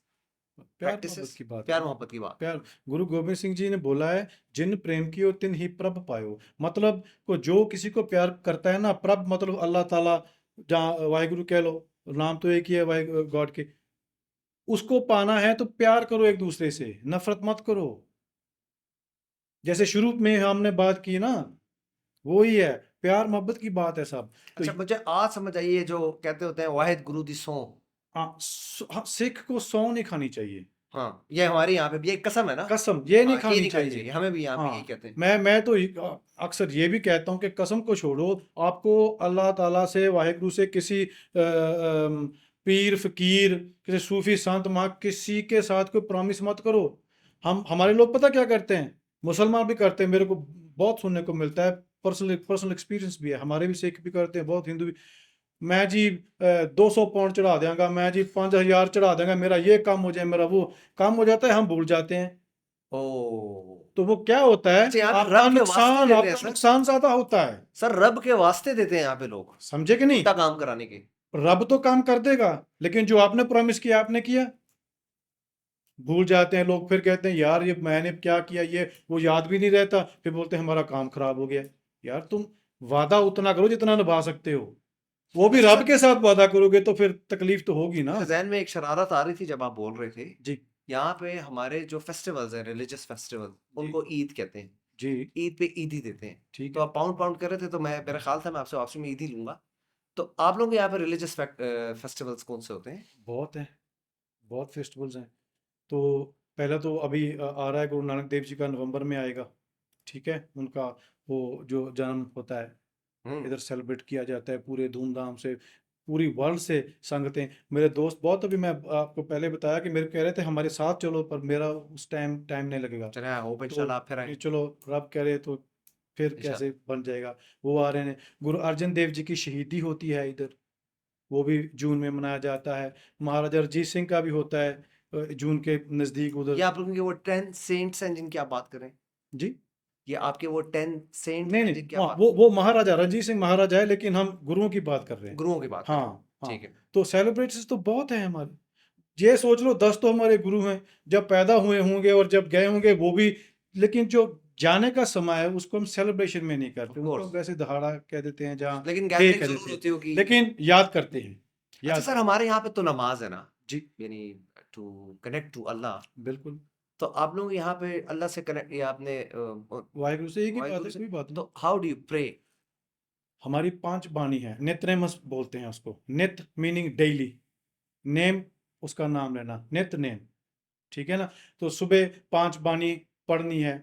Speaker 2: प्यार मोहब्बत
Speaker 1: practices.
Speaker 2: की बात है
Speaker 1: प्यार
Speaker 2: ना।
Speaker 1: मोहब्बत की बात।
Speaker 2: प्यार, गुरु गोबिंद सिंह जी ने बोला है, जिन प्रेम कियो तिन ही प्रभ पायो। मतलब को जो किसी को प्यार करता है ना, प्रभ मतलब अल्लाह ताला, जहाँ वाहिगुरु कह लो, नाम तो एक ही है वाहि गॉड के, उसको पाना है तो प्यार करो एक दूसरे से, नफरत मत करो। जैसे शुरू में हमने बात की ना, वो ही है, प्यार मोहब्बत की बात है सब। तो
Speaker 1: अच्छा, मुझे आज समझ आई ये जो कहते होते हैं वाहिद गुरु दी सौं।
Speaker 2: हाँ, सिख को सौ नहीं खानी चाहिए,
Speaker 1: हाँ, ये हमारे यहाँ पे भी एक कसम है ना।
Speaker 2: कसम ये नहीं
Speaker 1: हाँ, ये
Speaker 2: खानी
Speaker 1: नहीं खानी
Speaker 2: चाहिए।
Speaker 1: चाहिए, हमें भी यहाँ पे यही
Speaker 2: हाँ,
Speaker 1: कहते हैं।
Speaker 2: मैं तो अक्सर ये भी कहता हूँ कि कसम को छोड़ो, आपको अल्लाह ताला से, वाहिगुरु से, किसी पीर फकीर, किसी सूफी संत माँ, किसी के साथ कोई प्रॉमिस मत करो। हमारे लोग पता क्या करते हैं, मुसलमान भी करते हैं, मेरे को बहुत सुनने को मिलता है, पर्सनल पर्सनल एक्सपीरियंस भी है, हमारे भी सिख भी करते हैं, बहुत हिंदू भी। मैं जी 200 पाउंड चढ़ा देंगा, मैं जी 5,000 चढ़ा देंगा, मेरा ये काम हो जाए, मेरा वो काम हो जाता है, हम भूल जाते हैं।
Speaker 1: ओ,
Speaker 2: तो वो क्या होता है,
Speaker 1: अच्छा, यहाँ पे रब के वास्ते देते हैं
Speaker 2: आपका
Speaker 1: सर।
Speaker 2: नुकसान ज्यादा होता है,
Speaker 1: सर, रब के वास्ते देते हैं यहाँ पे लोग,
Speaker 2: समझे कि नहीं।
Speaker 1: उल्टा काम कराने के।
Speaker 2: रब तो काम कर देगा, लेकिन जो आपने प्रॉमिस किया आपने किया, भूल जाते हैं लोग, फिर कहते हैं यार ये मैंने क्या किया, ये वो याद भी नहीं रहता, फिर बोलते हैं हमारा काम खराब हो गया। यार तुम वादा उतना करो जितना निभा सकते हो, वो भी
Speaker 1: अच्छा
Speaker 2: रब
Speaker 1: सर,
Speaker 2: के साथ वादा करोगे तो फिर तकलीफ तो होगी ना।
Speaker 1: मेरे जहन में एक शरारत आ रही थी जब आप बोल रहे थे।
Speaker 2: जी
Speaker 1: यहाँ पे हमारे जो फेस्टिवल्स हैं, रिलीजियस फेस्टिवल,
Speaker 2: जी
Speaker 1: उनको ईद कहते हैं।
Speaker 2: जी,
Speaker 1: ईद पे ईदी देते हैं।
Speaker 2: ठीक
Speaker 1: तो
Speaker 2: है।
Speaker 1: आप पाउंड पाउंड कर रहे थे, तो मैं, मेरा ख्याल था मैं आपसे वापसी में ईद ही लूंगा। तो आप लोगों के यहाँ पे रिलीजियस फेस्टिवल्स कौन से होते हैं?
Speaker 2: बहुत है, बहुत फेस्टिवल्स हैं। तो पहला तो अभी आ रहा है, गुरु नानक देव जी का नवंबर में आएगा, ठीक है। उनका वो जो जन्म होता है,
Speaker 1: हम्म।
Speaker 2: इधर सेलिब्रेट किया जाता है पूरे धूमधाम से। पूरी वर्ल्ड से संगतें, मेरे दोस्त बहुत, अभी मैं आपको पहले बताया कि मेरे कह रहे थे हमारे साथ चलो, पर मेरा उस टाइम टाइम नहीं लगेगा।
Speaker 1: चले आई होप
Speaker 2: तो
Speaker 1: इंशाल्लाह आप फिर आए
Speaker 2: ये चलो, रब करे तो फिर कैसे
Speaker 1: इंशाल्लाह।
Speaker 2: बन जाएगा। वो आ रहे हैं। गुरु अर्जन देव जी की शहीदी होती है इधर, वो भी जून में मनाया जाता है। महाराजा रंजीत सिंह का भी होता है जून के नज़दीक
Speaker 1: ये
Speaker 2: उधर।
Speaker 1: आप लोगों के वो 10 सेंट्स हैं जिनकी आप बात करें,
Speaker 2: जी
Speaker 1: ये आपके वो 10 सेंट्स
Speaker 2: नहीं
Speaker 1: हैं
Speaker 2: नहीं,
Speaker 1: जिनकी आप
Speaker 2: हाँ,
Speaker 1: बात,
Speaker 2: वो महाराजा रंजीत सिंह महाराजा है, लेकिन हम गुरुओं की बात कर रहे हैं।
Speaker 1: गुरुओं की बात करें।
Speaker 2: हाँ हाँ।
Speaker 1: ठीक है।
Speaker 2: तो सेलिब्रिटीज तो बहुत हैं हमारे। ये सोच लो 10 तो हमारे गुरु हैं, जब पैदा हुए होंगे और जब गए होंगे वो भी। लेकिन जो जाने का समय है उसको हम सेलिब्रेशन में नहीं
Speaker 1: ऑफ
Speaker 2: करते, उनको
Speaker 1: कोर्स,
Speaker 2: हम वैसे दहाड़ा कह देते हैं, जहाँ
Speaker 1: लेकिन
Speaker 2: डे
Speaker 1: गैदरिंग
Speaker 2: कह
Speaker 1: जरूर
Speaker 2: देते हैं,
Speaker 1: होती होगी।
Speaker 2: लेकिन याद करते हैं,
Speaker 1: अच्छा
Speaker 2: याद।
Speaker 1: सर, हमारे यहाँ पे तो नमाज है ना,
Speaker 2: जी
Speaker 1: यानी टू कनेक्ट टू अल्लाह,
Speaker 2: बिल्कुल।
Speaker 1: तो आप लोग यहाँ पे अल्लाह से कनेक्ट, या आपने
Speaker 2: वाहिगुरु से एक ही बात
Speaker 1: वाहिगुरु
Speaker 2: है,
Speaker 1: से,
Speaker 2: कोई बात नहीं।
Speaker 1: तो हाउ डू यू प्रे?
Speaker 2: हमारी 5 बाणी है, नित्यनेमस बोलते हैं उसको। नित्य मीनिंग डेली, नेम उसका नाम लेना, नित्य नेम, ठीक है ना। तो सुबह 5 बाणी पढ़नी है।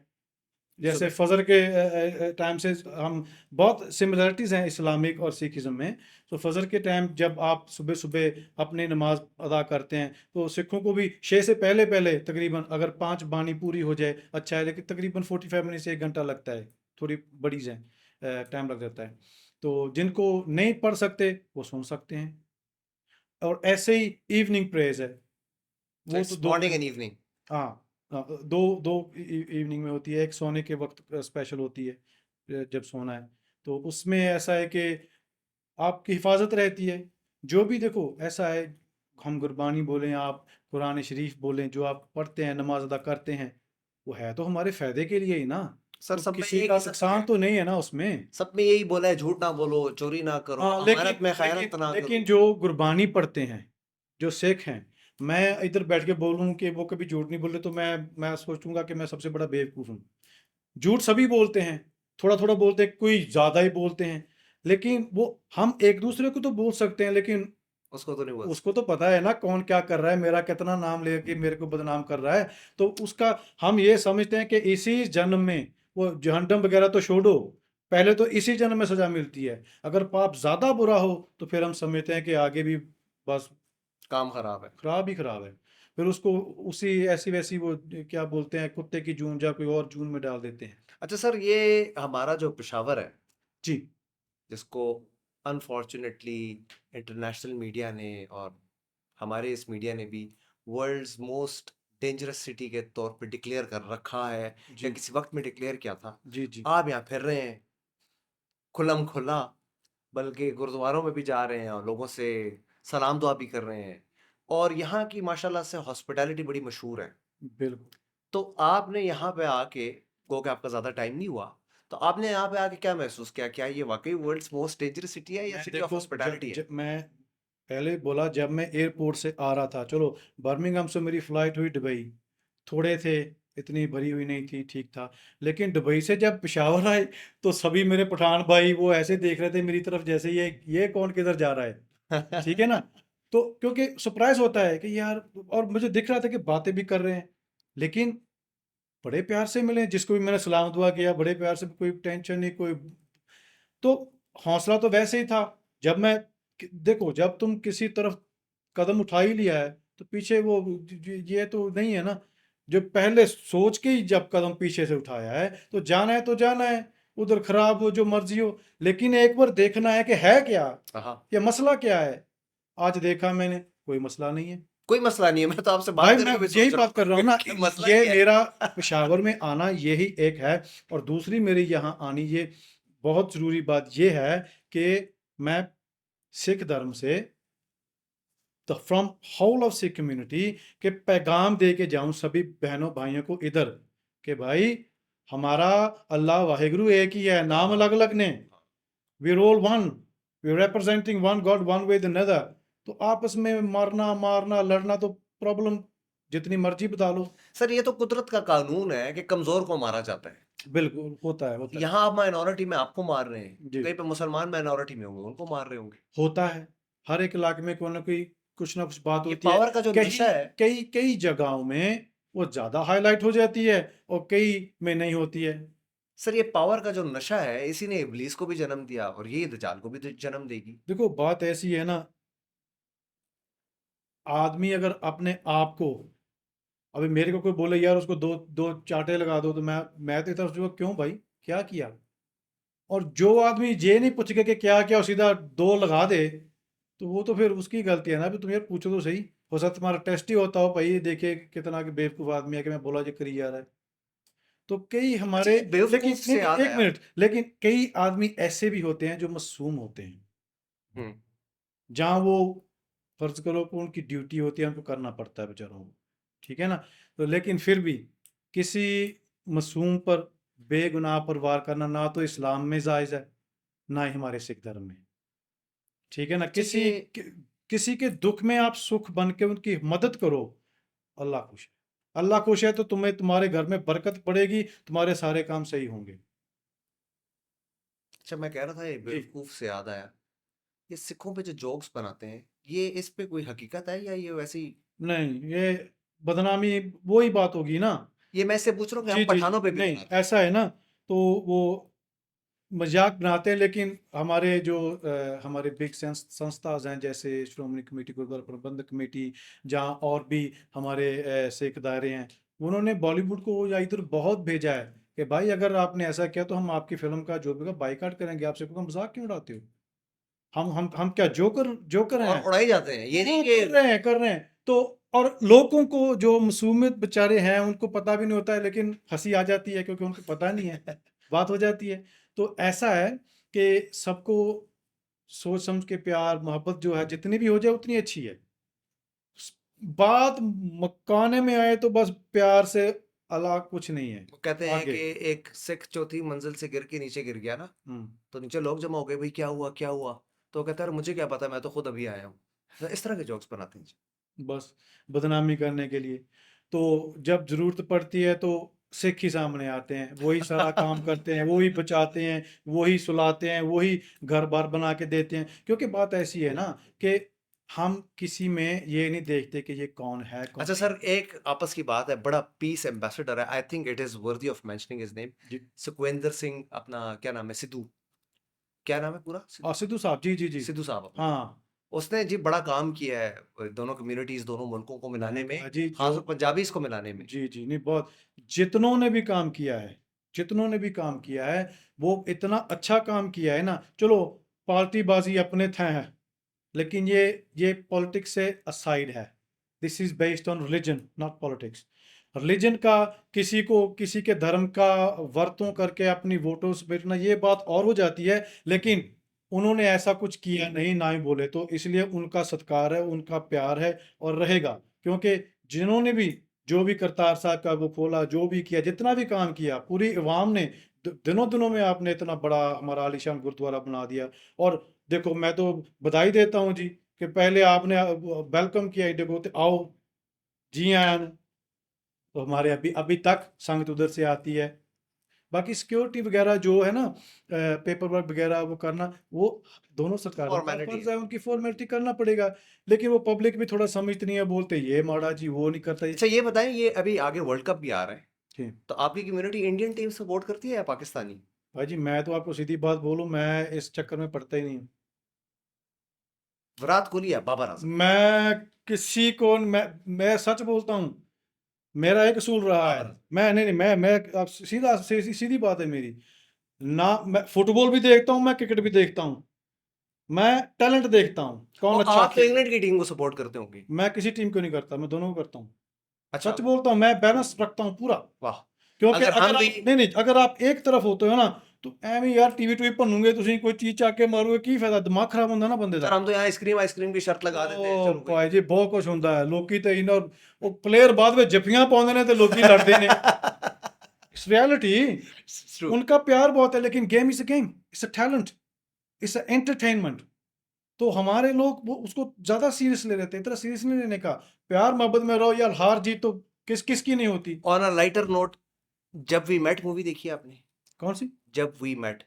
Speaker 2: जैसे
Speaker 1: सुबह
Speaker 2: फजर के टाइम से हम, बहुत सिमिलरिटीज़ हैं इस्लामिक और सिखिज़्म में। तो फजर के टाइम जब आप सुबह सुबह अपनी नमाज अदा करते हैं, तो सिखों को भी 6 से पहले पहले तकरीबन अगर 5 बाणी पूरी हो जाए अच्छा है, लेकिन तकरीबन 45 मिनट से 1 घंटा लगता है, थोड़ी बड़ी है, टाइम लग जाता है। तो जिनको नहीं पढ़ सकते वो सुन सकते हैं। और ऐसे ही इवनिंग प्रेयर्स है, वो तो
Speaker 1: इट्स
Speaker 2: 2
Speaker 1: मॉर्निंग एंड इवनिंग।
Speaker 2: हाँ दो दो इवनिंग में होती है, एक सोने के वक्त स्पेशल होती है, जब सोना है। तो उसमें ऐसा है कि आपकी हिफाजत रहती है। जो भी देखो ऐसा है, हम गुरबानी बोलें, आप कुरान शरीफ बोलें, जो आप पढ़ते हैं, नमाज अदा करते हैं, वो है तो हमारे फायदे के लिए ही ना।
Speaker 1: सर
Speaker 2: तो
Speaker 1: सब में
Speaker 2: किसी
Speaker 1: एक
Speaker 2: का
Speaker 1: ही सत्य
Speaker 2: नुकसान
Speaker 1: है,
Speaker 2: तो नहीं है ना उसमें।
Speaker 1: सब में यही बोला है, झूठ ना बोलो, चोरी ना करो,
Speaker 2: हाँ,
Speaker 1: अमानत
Speaker 2: लेकिन
Speaker 1: में
Speaker 2: लेकिन
Speaker 1: खयानत ना
Speaker 2: लेकिन
Speaker 1: करो।
Speaker 2: जो गुरबानी पढ़ते हैं, जो सिख हैं, मैं इधर बैठ के बोलूं कि वो कभी झूठ नहीं बोलते, तो मैं सोचूंगा कि मैं सबसे बड़ा बेवकूफ़ हूँ। झूठ सभी बोलते हैं, थोड़ा थोड़ा बोलते हैं, कोई ज़्यादा ही बोलते हैं। लेकिन वो, हम एक दूसरे को तो बोल सकते हैं, लेकिन
Speaker 1: उसको तो नहीं बोल
Speaker 2: उसको
Speaker 1: सकते।
Speaker 2: तो पता है ना कौन क्या कर रहा है, मेरा कितना नाम लेके मेरे को बदनाम कर रहा है। तो उसका, हम ये समझते हैं कि इसी जन्म में, वो जहन्नम वगैरह तो छोड़ो, पहले तो इसी जन्म में सजा मिलती है। अगर पाप ज्यादा बुरा हो तो फिर हम समझते हैं कि आगे भी बस
Speaker 1: काम खराब है।
Speaker 2: खराब ही खराब है। फिर उसको उसी ऐसी वैसी, वो क्या बोलते हैं, कुत्ते की जून या कोई और जून में डाल देते हैं।
Speaker 1: अच्छा सर, ये हमारा जो पेशावर है,
Speaker 2: जी
Speaker 1: जिसको अनफॉर्चुनेटली इंटरनेशनल मीडिया ने और हमारे इस मीडिया ने भी वर्ल्ड्स मोस्ट डेंजरस सिटी के तौर पे डिक्लेयर कर रखा है, या
Speaker 2: जी
Speaker 1: किसी वक्त में डिक्लेयर किया था।
Speaker 2: जी जी
Speaker 1: आप यहाँ फिर रहे हैं खुल्लम खुल्ला, बल्कि गुरुद्वारों में भी जा रहे हैं और लोगों से सलाम दुआ भी कर रहे हैं, और यहाँ की माशाल्लाह से हॉस्पिटैलिटी बड़ी मशहूर है।
Speaker 2: बिल्कुल।
Speaker 1: तो आपने यहाँ पे आके, गो कि आपका ज़्यादा टाइम नहीं हुआ, तो आपने यहाँ पे आके क्या महसूस किया? क्या ये वाकई वर्ल्ड्स मोस्ट डेंजरस सिटी है, या
Speaker 2: मैं
Speaker 1: सिटी ऑफ
Speaker 2: देखो,
Speaker 1: हॉस्पिटैलिटी है?
Speaker 2: जब मैं पहले बोला, जब मैं एयरपोर्ट से आ रहा था, चलो बर्मिंघम से मेरी फ्लाइट हुई दुबई, थोड़े थे, इतनी भरी हुई नहीं थी, ठीक था। लेकिन दुबई से जब पेशावर आए, तो सभी मेरे पठान भाई वो ऐसे देख रहे थे मेरी तरफ, जैसे ये कौन किधर जा रहा है, ठीक है ना। तो क्योंकि सरप्राइज होता है कि यार, और मुझे दिख रहा था कि बातें भी कर रहे हैं, लेकिन बड़े प्यार से मिले, जिसको भी मैंने सलाम दुआ किया बड़े प्यार से, कोई टेंशन नहीं, कोई। तो हौसला तो वैसे ही था। जब मैं, देखो जब तुम किसी तरफ कदम उठा ही लिया है, तो पीछे वो ये तो नहीं है ना। जो पहले सोच के ही जब कदम पीछे से उठाया है, तो जाना है तो जाना है, उधर खराब हो जो मर्जी हो, लेकिन एक बार देखना है कि है क्या,
Speaker 1: हाँ,
Speaker 2: ये मसला क्या है। आज देखा मैंने, कोई मसला नहीं है।
Speaker 1: कोई मसला नहीं है, मैं तो आपसे बात
Speaker 2: भाई मैं
Speaker 1: करके भी
Speaker 2: यही
Speaker 1: सोच रहा
Speaker 2: बात कर रहा हूँ
Speaker 1: हूँ
Speaker 2: ना,
Speaker 1: कि मसला
Speaker 2: ये
Speaker 1: क्या
Speaker 2: मेरा
Speaker 1: है।
Speaker 2: पेशावर में आना यही एक है। और दूसरी मेरी यहाँ आनी, ये बहुत ज़रूरी बात ये है कि मैं सिख धर्म से, the from whole of Sikh community, के पैगाम दे के जाऊं सभी बहनों भाइयों को इधर, कि भाई हमारा अल्लाह वाहिगुरु एक ही है, नाम अलग अलग ने, we role one, we representing one God one with another. तो आपस में मारना मारना लड़ना तो प्रॉब्लम जितनी मर्जी बता लो।
Speaker 1: सर ये तो कुदरत का कानून है कि कमजोर को मारा जाता है।
Speaker 2: बिल्कुल होता है, होता है।
Speaker 1: यहाँ आप माइनॉरिटी में आपको मार रहे हैं,
Speaker 2: जी
Speaker 1: कहीं पे मुसलमान माइनॉरिटी में होंगे, उनको मार रहे होंगे।
Speaker 2: होता है। हर एक इलाके में कोई ना कुछ बात
Speaker 1: ये
Speaker 2: होती है।
Speaker 1: पावर का जो
Speaker 2: कहीं
Speaker 1: नशा है,
Speaker 2: कई कई जगहों में वो ज्यादा हाईलाइट हो जाती है, और कई में नहीं होती है।
Speaker 1: सर ये पावर का जो नशा है, इसी ने इब्लीस को भी जन्म दिया और ये दज्जाल को भी तो जन्म देगी।
Speaker 2: देखो बात ऐसी है ना, आदमी अगर अपने आप को, अभी मेरे को कोई बोले यार उसको दो दो चांटे लगा दो, तो मैं तो इतना सोचूंगा क्यों भाई, क्या किया? और जो आदमी ये नहीं पूछेगा कि क्या क्या, और सीधा दो लगा दे, तो वो तो फिर उसकी गलती है ना। अभी तुम यार पूछो तो सही, हो सकता है तुम्हारा टेस्ट ही होता हो भाई, देखिए कितना कि बेवकूफ़ आदमी है कि मैं बोला जो करी जा रहा है। तो कई
Speaker 1: अच्छा,
Speaker 2: हमारे,
Speaker 1: ये बेवकूफ
Speaker 2: लेकिन नहीं
Speaker 1: से
Speaker 2: नहीं,
Speaker 1: याद
Speaker 2: एक
Speaker 1: आया।
Speaker 2: मिनट, लेकिन कई आदमी ऐसे भी होते हैं जो मासूम होते हैं,
Speaker 1: हम्म।
Speaker 2: जहाँ वो, फर्ज करो कि उनकी ड्यूटी होती है, उनको करना पड़ता है बेचारों को, ठीक है ना? तो लेकिन फिर भी किसी मासूम पर बेगुनाह पर वार करना ना तो इस्लाम में जायज़ है, ना ही हमारे सिख धर्म में, ठीक है ना?
Speaker 1: अच्छा, ये
Speaker 2: किसी के दुख में आप सुख बन के उनकी मदद करो, अल्लाह खुश है। अल्लाह खुश है तो तुम्हें, तुम्हारे घर में बरकत पड़ेगी, तुम्हारे सारे काम सही होंगे।
Speaker 1: अच्छा, मैं कह रहा था, ये
Speaker 2: जी।
Speaker 1: बेवकूफ से याद आया। ये सिखों पे जो जोक्स बनाते हैं, ये इस पे कोई हकीकत है या ये वैसे ही?
Speaker 2: नहीं, ये बदनामी, वो ही बात होगी ना।
Speaker 1: ये मैं इससे पूछ रहा हूँ कि हम
Speaker 2: जी जी,
Speaker 1: पठानों पे भी
Speaker 2: नहीं
Speaker 1: बनाते हैं।
Speaker 2: ऐसा है ना, तो वो मजाक बनाते हैं, लेकिन हमारे जो हमारे बिग संस्थाज हैं, जैसे श्रोमणी कमेटी, गुरुद्वारा प्रबंधक कमेटी, जहाँ और भी हमारे सिख दायरे हैं, उन्होंने बॉलीवुड को या इधर बहुत भेजा है कि भाई अगर आपने ऐसा किया तो हम आपकी फिल्म का जो भी बाइकाट करेंगे, आपसे को मजाक क्यों उड़ाते हो? हम क्या जोकर जोकर
Speaker 1: और
Speaker 2: हैं?
Speaker 1: उड़ाई जाते हैं, ये नहीं
Speaker 2: हाँ,
Speaker 1: कि
Speaker 2: कर रहे हैं तो। और लोगों को जो मासूमियत बेचारे हैं उनको पता भी नहीं होता है, लेकिन हंसी आ जाती है क्योंकि उनको पता नहीं है, बात हो जाती है। तो ऐसा है कि सबको सोच समझ के प्यार मोहब्बत जो है जितनी भी हो जाए उतनी अच्छी है। बात मकाने में आए तो बस प्यार से अला कुछ नहीं है।
Speaker 1: वो कहते हैं
Speaker 2: आगे।
Speaker 1: कि एक सिख चौथी मंजिल से गिर के नीचे गिर गया ना,
Speaker 2: हम्म।
Speaker 1: तो नीचे लोग जमा हो गए, भाई क्या हुआ क्या हुआ? तो वो कहता है, "अरे मुझे क्या पता, मैं तो खुद अभी आया हूँ।" तो इस तरह के जोक्स बनाते हैं जी।
Speaker 2: बस बदनामी करने के लिए। तो जब ज़रूरत पड़ती है तो सिख ही सामने आते हैं, वही सारा काम करते हैं, वही बचाते हैं, वही सुलाते हैं, वही घर-बार बना के देते हैं। क्योंकि बात ऐसी है ना कि हम किसी में ये नहीं देखते कि ये कौन है, कौन
Speaker 1: अच्छा
Speaker 2: नहीं।
Speaker 1: सर, एक आपस की बात है, बड़ा पीस एम्बेसडर है, I think it is worthy of mentioning his name.
Speaker 2: जी।
Speaker 1: सुखविंदर सिंह, अपना क्या नाम है, सिद्धू, क्या नाम है पूरा, सिद्धू,
Speaker 2: सिद्धू साहब, जी, जी, जी।
Speaker 1: सिद्धू साहब अपना।
Speaker 2: हाँ।
Speaker 1: उसने जी बड़ा काम किया है दोनों कम्युनिटीज, दोनों मुल्कों को मिलाने में,
Speaker 2: जी, जो,
Speaker 1: खासकर पंजाबीज को मिलाने में।
Speaker 2: जी, जी, नहीं बहुत, जितनों ने भी काम किया है, जितनों ने भी काम किया है, वो इतना अच्छा काम किया है ना। चलो, पार्टीबाज़ी अपने थे है, लेकिन ये पॉलिटिक्स से असाइड है। This is based on religion, not politics. Religion का, किसी को किसी के धर्म का वर्तों करके अपनी वोटों से बेचना, ये बात और हो जाती है, लेकिन उन्होंने ऐसा कुछ किया नहीं, ना ही बोले, तो इसलिए उनका सत्कार है, उनका प्यार है और रहेगा। क्योंकि जिन्होंने भी, जो भी करतार साहब का वो खोला, जो भी किया, जितना भी काम किया, पूरी अवाम ने, दिनों दिनों में आपने इतना बड़ा हमारा आलीशान गुरुद्वारा बना दिया। और देखो, मैं तो बधाई देता हूँ जी कि पहले आपने वेलकम किया, देखो तो आओ, जी आयन। तो हमारे अभी अभी तक संगत उधर से आती है। बाकी सिक्योरिटी वगैरह जो है ना, पेपर वर्क वगैरह वो करना, वो दोनों सरकारों का
Speaker 1: फॉर्मेलिटी
Speaker 2: फर्ज
Speaker 1: है।
Speaker 2: है, उनकी फॉर्मेलिटी करना पड़ेगा। लेकिन वो पब्लिक भी थोड़ा समझती नहीं है, बोलते ये माड़ा जी, वो नहीं करता ये।
Speaker 1: अच्छा, ये बताएं, ये अभी आगे वर्ल्ड कप भी आ रहा है,
Speaker 2: जी।
Speaker 1: तो आपकी कम्युनिटी इंडियन टीम सपोर्ट करती है या पाकिस्तानी?
Speaker 2: भाई जी, मैं तो आपको सीधी बात बोलूं, मैं इस चक्कर में पड़ता ही नहीं हूँ।
Speaker 1: विराट कोहली या बाबर आजम?
Speaker 2: मैं किसी को, मैं सच बोलता हूँ, मेरा एक असूल रहा है।
Speaker 1: बाबर आजम।
Speaker 2: मैं नहीं नहीं, मैं आप सीधी बात है मेरी। ना मैं फुटबॉल भी देखता हूँ, मैं क्रिकेट भी देखता हूँ, मैं टैलेंट देखता हूँ कौन
Speaker 1: और
Speaker 2: अच्छा
Speaker 1: आप तो
Speaker 2: खेल।
Speaker 1: इंग्लैंड की टीम को सपोर्ट करते होंगे।
Speaker 2: मैं किसी टीम को नहीं करता, मैं दोनों को करता हूँ।
Speaker 1: अच्छा।
Speaker 2: सच बोलता हूँ, मैं बैलेंस रखता हूँ पूरा।
Speaker 1: वाह।
Speaker 2: क्योंकि
Speaker 1: अगर
Speaker 2: अगर
Speaker 1: हम भी,
Speaker 2: आप, नहीं नहीं, अगर आप एक तरफ होते हो ना, तो ਐਵੇਂ यार टीवी टूवी भन्नूगे तुसी, कोई चीज चाक के मारोगे, की फायदा? दिमाग खराब ਹੁੰਦਾ ना बंदे
Speaker 1: सर
Speaker 2: ਦਾ।
Speaker 1: हम तो यहाँ आइसक्रीम की शर्त लगा देते हैं,
Speaker 2: ਉਹ
Speaker 1: चलो भाई।
Speaker 2: ਭਾਈ ਜੀ ਬਹੁਤ ਕੁਝ ਹੁੰਦਾ ਹੈ, ਲੋਕੀ ਤੇ ਇਹਨਾਂ, ਉਹ ਪਲੇਅਰ ਬਾਅਦ ਵਿੱਚ ਜੱਫੀਆਂ ਪਾਉਂਦੇ ਨੇ ਤੇ ਲੋਕੀ ਲੜਦੇ ਨੇ। It's reality.
Speaker 1: It's true।
Speaker 2: उनका प्यार बहुत है, लेकिन game is a game, it's a talent, it's a entertainment. तो हमारे लोग वो उसको ज्यादा सीरियस ले लेते हैं, इतना सीरियस नहीं लेने का। प्यार मोहब्बत में रहो यार, हार जीत तो किसकी नहीं होती।
Speaker 1: ऑन अ लाइटर नोट, जब वी मेट मूवी देखी है आपने?
Speaker 2: कौन सी?
Speaker 1: जब वी मेट,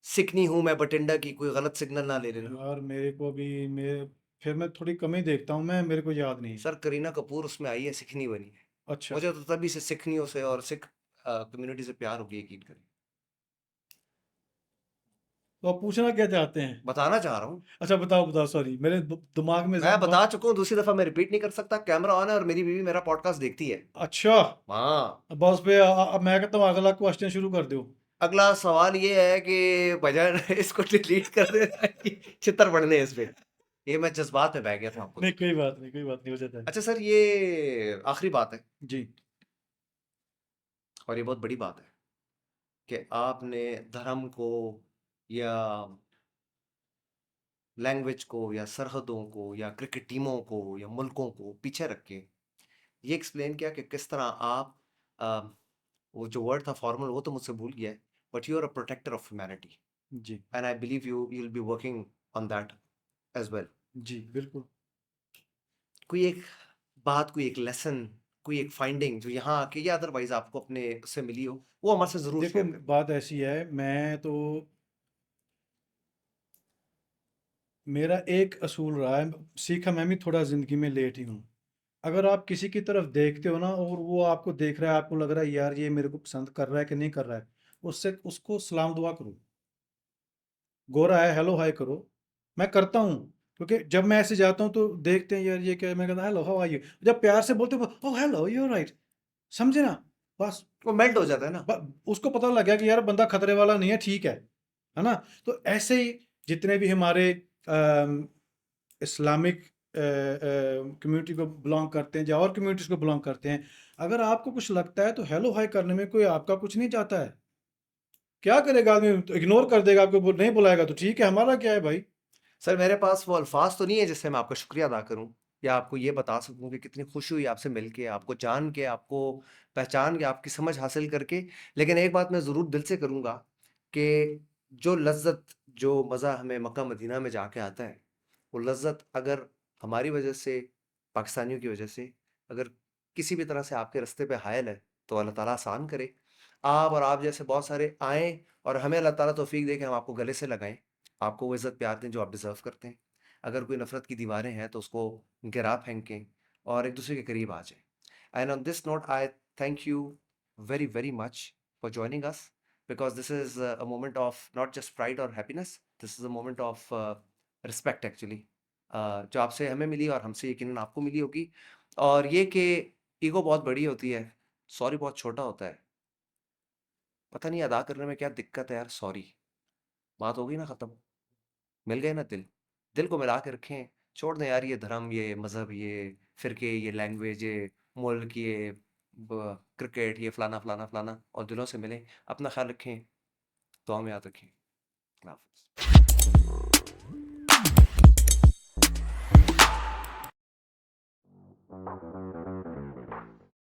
Speaker 1: सिकनी हूं मैं बटिंडा की, कोई गलत सिग्नल ना ले लेना।
Speaker 2: यार मेरे को भी, मेरे, फिर मैं थोड़ी कम ही देखता हूँ, मैं, मेरे को याद नहीं है।
Speaker 1: सर करीना कपूर उसमें आई है, सिखनी बनी है।
Speaker 2: अच्छा।
Speaker 1: मुझे तो तभी से सिखनियों से और सिख कम्युनिटी से प्यार हो गया, यकीन करें।
Speaker 2: तो आप पूछना क्या चाहते हैं?
Speaker 1: बताना चाह रहा हूँ।
Speaker 2: अच्छा बताओ बताओ, सॉरी मेरे दिमाग में
Speaker 1: मैं बता चुका हूँ, दूसरी दफा मैं रिपीट नहीं कर सकता। कैमरा ऑन है और मेरी बीवी मेरा पॉडकास्ट देखती है।
Speaker 2: अच्छा,
Speaker 1: हाँ।
Speaker 2: बस पे अब मैं कहता हूँ अगला क्वेश्चन शुरू कर दो।
Speaker 1: अगला सवाल ये है कि भजन इसको डिलीट कर देना है कि चित्तर पढ़ने इस पे। ये मैं जज्बात में बह गया था आपको।
Speaker 2: नहीं कोई बात नहीं, कोई बात नहीं, हो जाता है।
Speaker 1: अच्छा सर, ये आखिरी बात है
Speaker 2: जी
Speaker 1: और ये बहुत बड़ी बात है कि आपने धर्म को या लैंग्वेज को या सरहदों को या क्रिकेट टीमों को या मुल्कों को पीछे रख के ये एक्सप्लेन किया कि किस तरह आप अ, वो जो वर्ड था फॉर्मल वो तो मुझसे भूल गया है, but you are a protector of humanity
Speaker 2: जी
Speaker 1: and I believe you will be working on that as well.
Speaker 2: जी बिल्कुल।
Speaker 1: कोई एक बात, कोई एक लेसन, कोई एक फाइंडिंग जो यहाँ आके या अदरवाइज आपको अपने उससे मिली हो, वो हमारे से जरूर
Speaker 2: देखो
Speaker 1: शेयर करें।
Speaker 2: बात ऐसी है, मैं तो मेरा एक असूल रहा है, सीखा मैं भी थोड़ा ज़िंदगी में लेट ही हूँ। अगर आप किसी की तरफ देखते हो ना और वो आपको देख रहा है, आपको लग रहा है यार ये मेरे को पसंद कर रहा है कि नहीं कर रहा है, उससे उसको सलाम दुआ करो, गोरा है हेलो हाय करो। मैं करता हूँ, क्योंकि जब मैं ऐसे जाता हूँ तो देखते हैं यार ये क्या है, मैं कहता हेलो हाउ आर यू, जब प्यार से बोलते हो ओ हेलो यू राइट, समझे ना, बस
Speaker 1: वो मेल्ट हो जाता है ना।
Speaker 2: उसको पता लग गया कि यार बंदा खतरे वाला नहीं है, ठीक है ना। तो ऐसे ही जितने भी हमारे इस्लामिक कम्युनिटी को बिलोंग करते हैं या और कम्युनिटीज़ को बिलोंग करते हैं, अगर आपको कुछ लगता है तो हेलो हाय करने में कोई आपका कुछ नहीं जाता है। क्या करेगा आदमी, तो इग्नोर कर देगा, आपको नहीं बुलाएगा तो ठीक है, हमारा क्या है भाई।
Speaker 1: सर मेरे पास वो अल्फाज तो नहीं है जिससे मैं आपका शुक्रिया अदा करूं या आपको ये बता सकूं कि कितनी खुशी हुई आपसे मिलके, आपको जान के, आपको पहचान के, आपकी समझ हासिल करके। लेकिन एक बात मैं ज़रूर दिल से करूंगा कि जो लज्जत, जो मज़ा हमें मक्का मदीना में जाके आता है, वो लज्जत अगर हमारी वजह से, पाकिस्तानियों की वजह से, अगर किसी भी तरह से आपके रास्ते पे हायल है तो अल्लाह ताला आसान करे। आप और आप जैसे बहुत सारे आएँ और हमें अल्लाह ताला तौफीक दे कि हम आपको गले से लगाएं, आपको वो इज़्ज़त प्यार दें जो आप डिज़र्व करते हैं। अगर कोई नफ़रत की दीवारें हैं तो उसको गिरा फेंकें और एक दूसरे के करीब आ जाएं। And on this note I thank you very very much for joining us, because this is a moment of not just pride और happiness, this is a moment of respect actually, जो आपसे हमें मिली और हमसे यकीनन आपको मिली होगी। और ये कि ईगो बहुत बड़ी होती है, सॉरी बहुत छोटा होता है। पता नहीं अदा करने में क्या दिक्कत है यार, सॉरी, बात हो गई ना ख़त्म, मिल गए ना दिल। दिल को मिला के रखें, छोड़ दें यार ये धर्म, ये मज़हब, ये फ़िरके, ये लैंग्वेज, ये मुल्क, ये क्रिकेट, ये फ़लाना फ़लाना फ़लाना, और दिलों से मिलें। अपना ख्याल रखें, दुआ में याद रखें। अल्लाह हाफ़िज़।